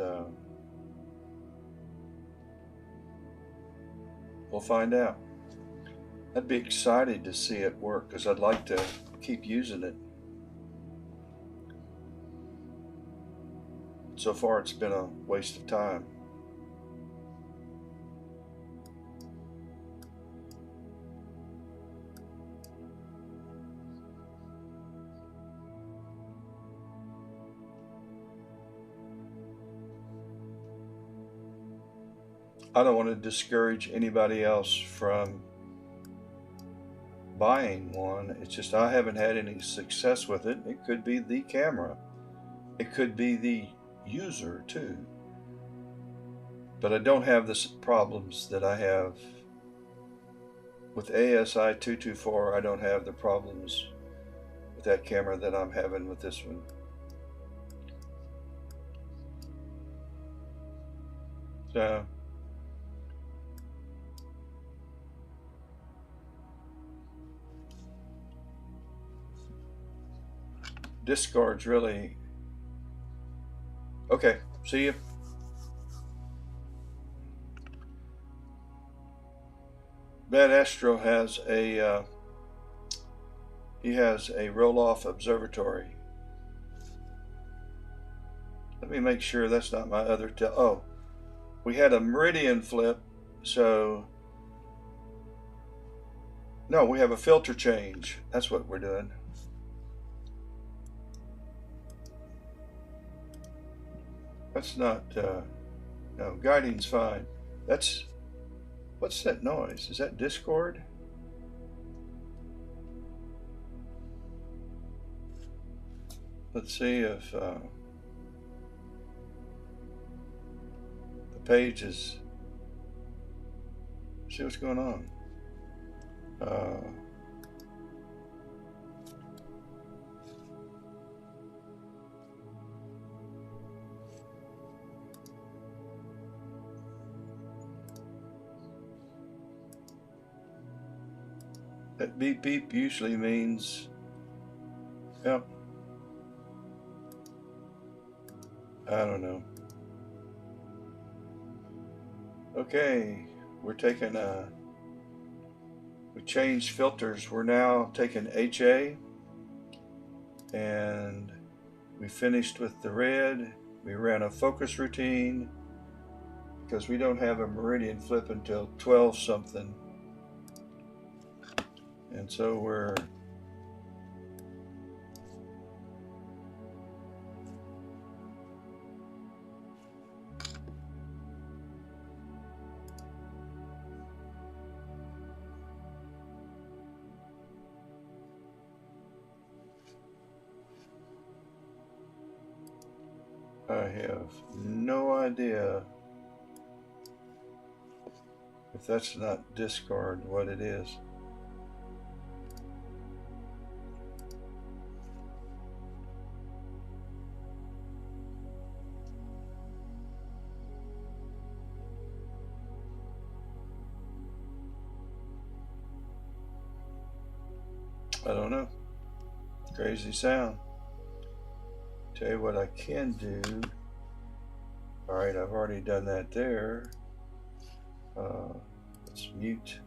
we'll find out. I'd be excited to see it work because I'd like to keep using it. So far, it's been a waste of time. I don't want to discourage anybody else from buying one. It's just I haven't had any success with it. It could be the camera, it could be the user too. But I don't have the problems that I have with ASI 224. I don't have the problems with that camera that I'm having with this one. So discards really. Okay, see you. Bad Astro has a he has a roll-off observatory. Let me make sure that's not my other oh, we had a meridian flip, so no, we have a filter change. That's what we're doing. That's not no, guiding's fine. That's, what's that noise? Is that Discord? Let's see if the page is, see what's going on. That beep beep usually means, yep, I don't know. Okay, we're taking we changed filters. We're now taking HA, and we finished with the red. We ran a focus routine because we don't have a meridian flip until 12 something. And so we're I have no idea if that's not discard what it is. I don't know. Crazy sound. Tell you what I can do. All right, I've already done that there. Let's mute.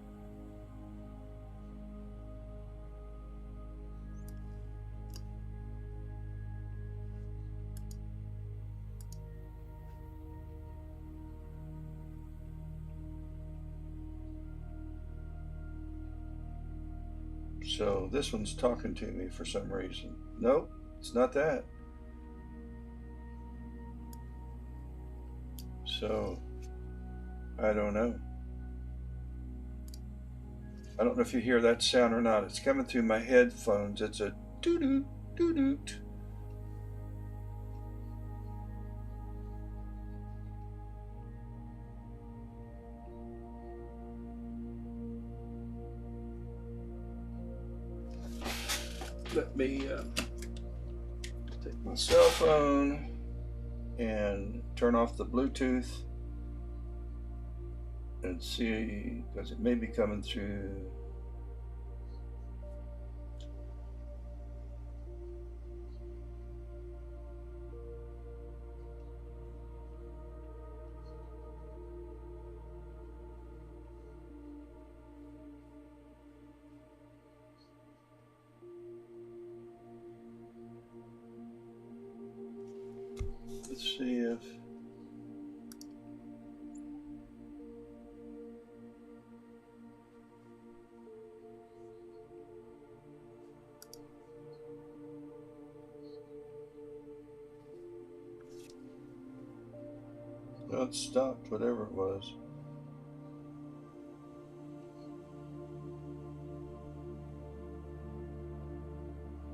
So this one's talking to me for some reason. Nope, it's not that. So I don't know. I don't know if you hear that sound or not. It's coming through my headphones. It's a doo-doo, doo-doo. Let me take my cell phone and turn off the Bluetooth and see, because it may be coming through. Let's see if well, it stopped, whatever it was.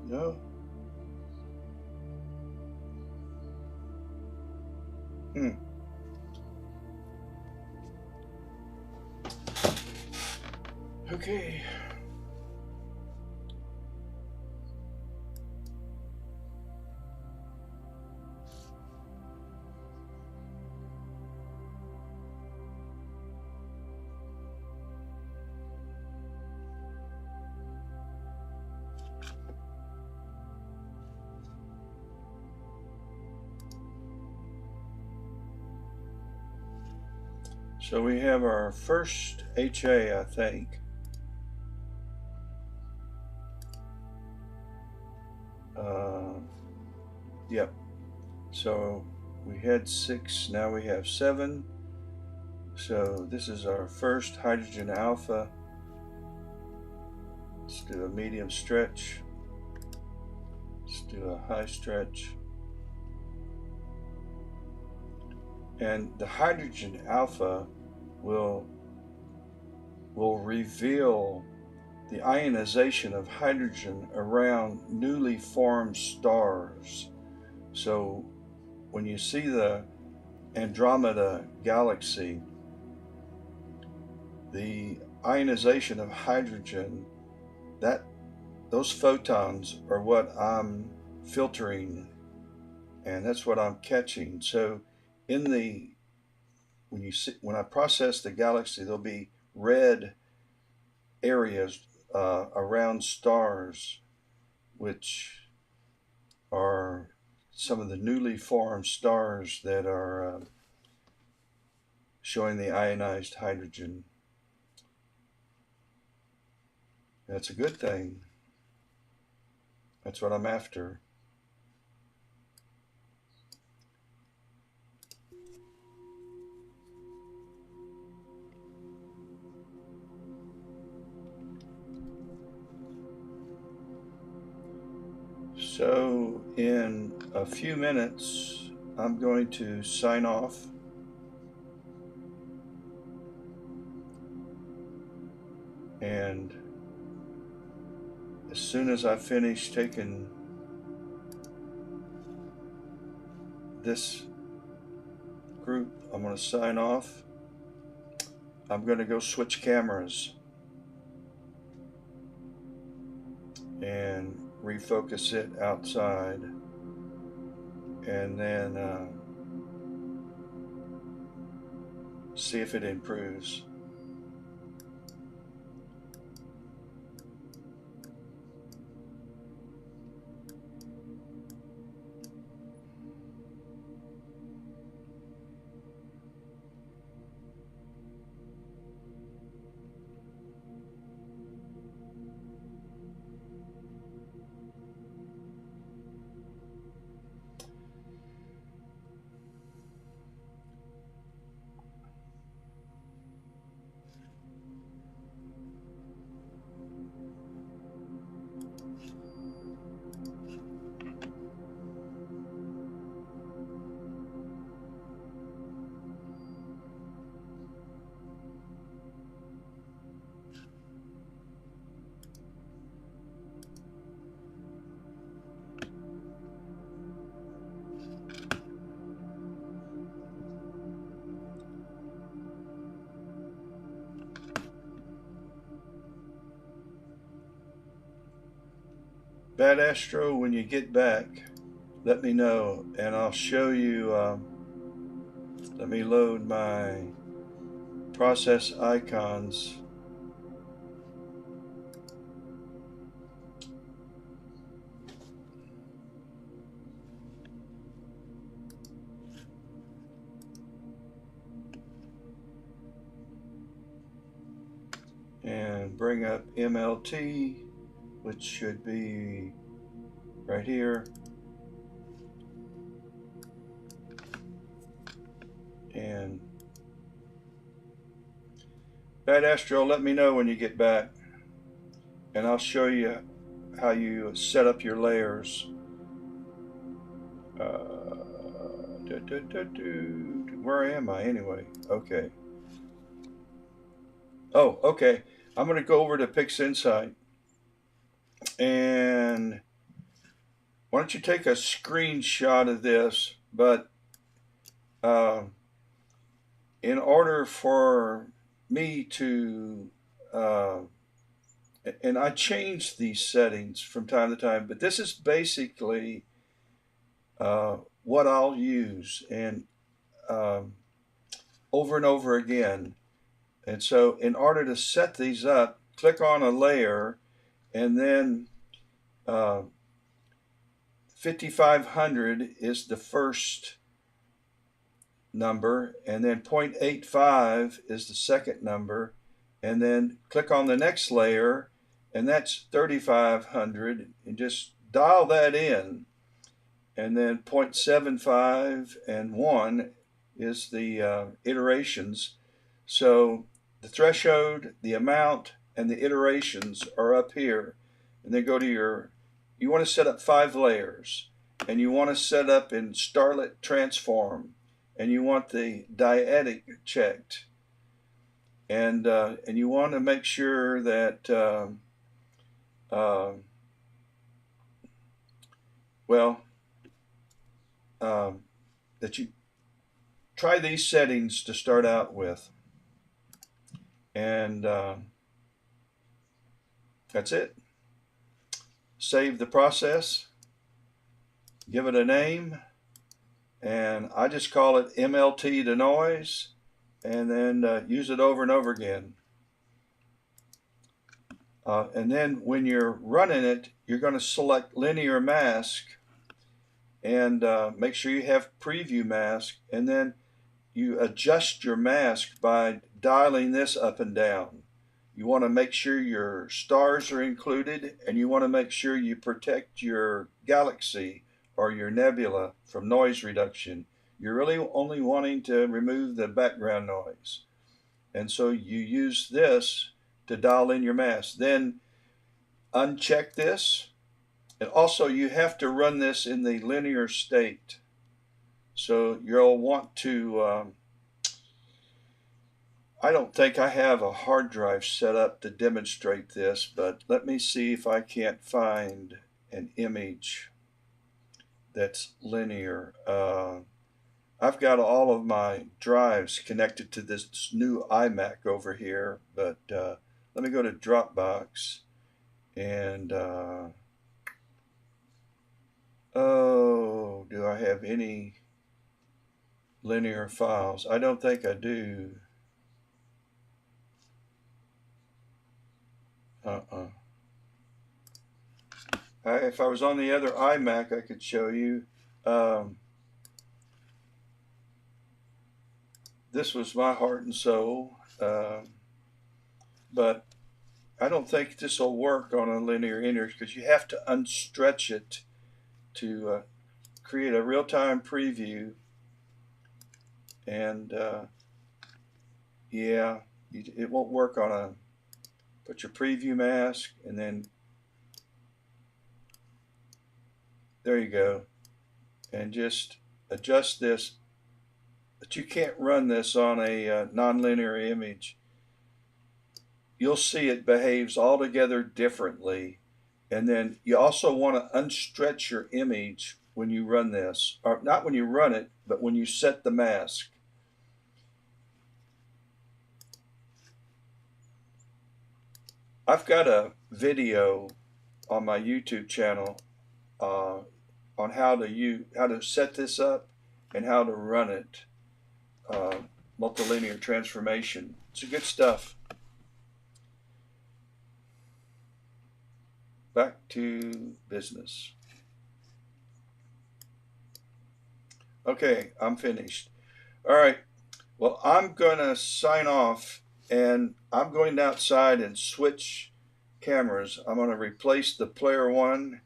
No. Okay. So we have our first HA, I think. Yep. So we had 6, now we have 7. So this is our first hydrogen alpha. Let's do a medium stretch. Let's do a high stretch. And the hydrogen alpha will reveal the ionization of hydrogen around newly formed stars. So when you see the Andromeda galaxy, the ionization of hydrogen, those photons are what I'm filtering, and that's what I'm catching. So when I process the galaxy, there'll be red areas around stars, which are some of the newly formed stars that are showing the ionized hydrogen. That's a good thing. That's what I'm after. So in a few minutes, I'm going to sign off. And as soon as I finish taking this group, I'm going to sign off. I'm going to go switch cameras and refocus it outside, and then see if it improves. Bad Astro, when you get back, let me know and I'll show you. Let me load my process icons. And bring up MLT, which should be right here. And Bad Astro, let me know when you get back and I'll show you how you set up your layers. Where am I anyway? Okay. Oh, okay. I'm going to go over to PixInsight. And why don't you take a screenshot of this? But in order for me to, and I change these settings from time to time, but this is basically what I'll use and over and over again. And so in order to set these up, click on a layer and then 5500 is the first number, and then 0.85 is the second number, and then click on the next layer, and that's 3500, and just dial that in, and then 0.75 and 1 is the iterations. So the threshold, the amount, and the iterations are up here, and then go to you want to set up 5 layers, and you want to set up in Starlit Transform, and you want the dyadic checked, and you want to make sure that that you try these settings to start out with, and that's it. Save the process, give it a name, and I just call it MLT to noise, and then use it over and over again. And then when you're running it, you're going to select linear mask and make sure you have preview mask, and then you adjust your mask by dialing this up and down. You want to make sure your stars are included, and you want to make sure you protect your galaxy or your nebula from noise reduction. You're really only wanting to remove the background noise. And so you use this to dial in your mask. Then uncheck this. And also you have to run this in the linear state. So you'll want to, I don't think I have a hard drive set up to demonstrate this, but let me see if I can't find an image that's linear. I've got all of my drives connected to this new iMac over here, but let me go to Dropbox and oh, do I have any linear files? I don't think I do. If I was on the other iMac, I could show you. This was my heart and soul, but I don't think this will work on a linear image because you have to unstretch it to create a real-time preview. And yeah, it won't work on a, put your preview mask and then there you go, and just adjust this. But you can't run this on a nonlinear image. You'll see it behaves altogether differently. And then you also want to unstretch your image when you run this, or not when you run it, but when you set the mask. I've got a video on my YouTube channel on how to set this up and how to run it. Multilinear transformation. It's good stuff. Back to business. Okay, I'm finished. All right. Well, I'm going to sign off and I'm going outside and switch cameras. I'm going to replace the Player One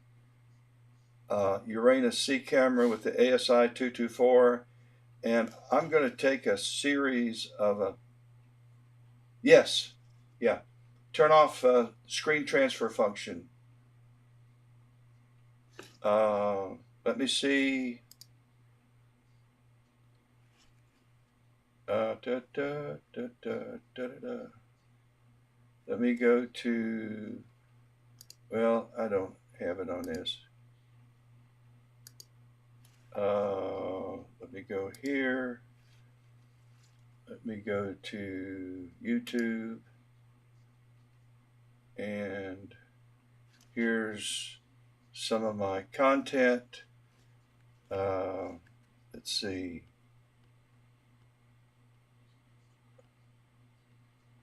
Uranus C camera with the ASI 224, and I'm going to take a series of yes, yeah, turn off screen transfer function. Let me see. Da, da, da, da, da. Let me go to, well, I don't have it on this. Let me go here. Let me go to YouTube. And here's some of my content. Let's see.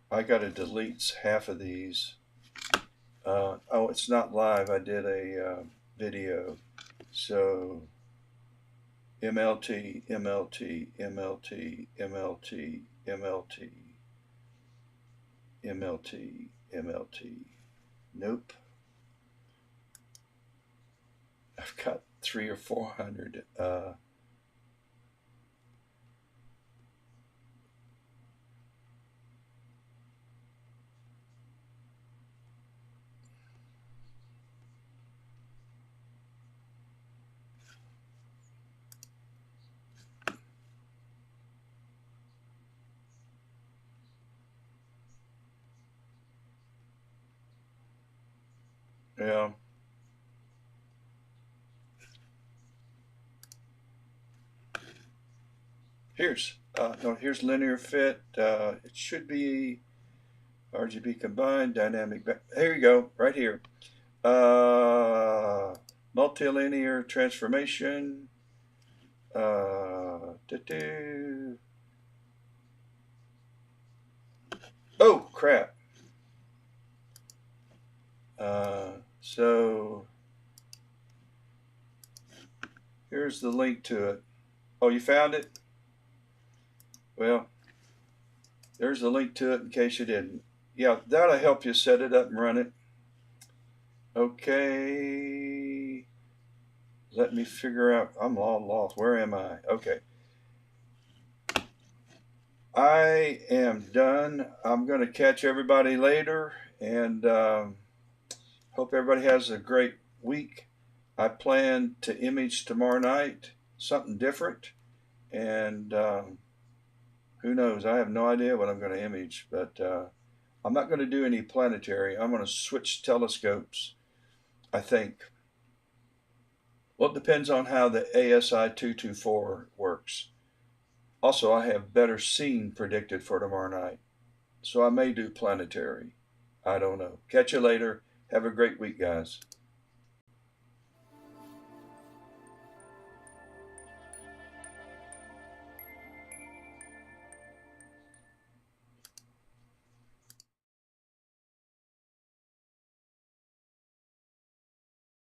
I got to delete half of these. Oh, it's not live. I did a video. So MLT, MLT, MLT, MLT, MLT, MLT, MLT. Nope. I've got 300 or 400. Yeah. Here's here's linear fit. It should be RGB combined, dynamic. Here you go, right here. Multilinear transformation. Oh crap. So here's the link to it. Oh, you found it? Well, there's the link to it in case you didn't. Yeah, that'll help you set it up and run it. Okay. Let me figure out. I'm all lost. Where am I? Okay. I am done. I'm going to catch everybody later and hope everybody has a great week. I plan to image tomorrow night, something different. And who knows? I have no idea what I'm going to image, but I'm not going to do any planetary. I'm going to switch telescopes, I think. Well, it depends on how the ASI 224 works. Also, I have better scene predicted for tomorrow night. So I may do planetary. I don't know. Catch you later. Have a great week, guys.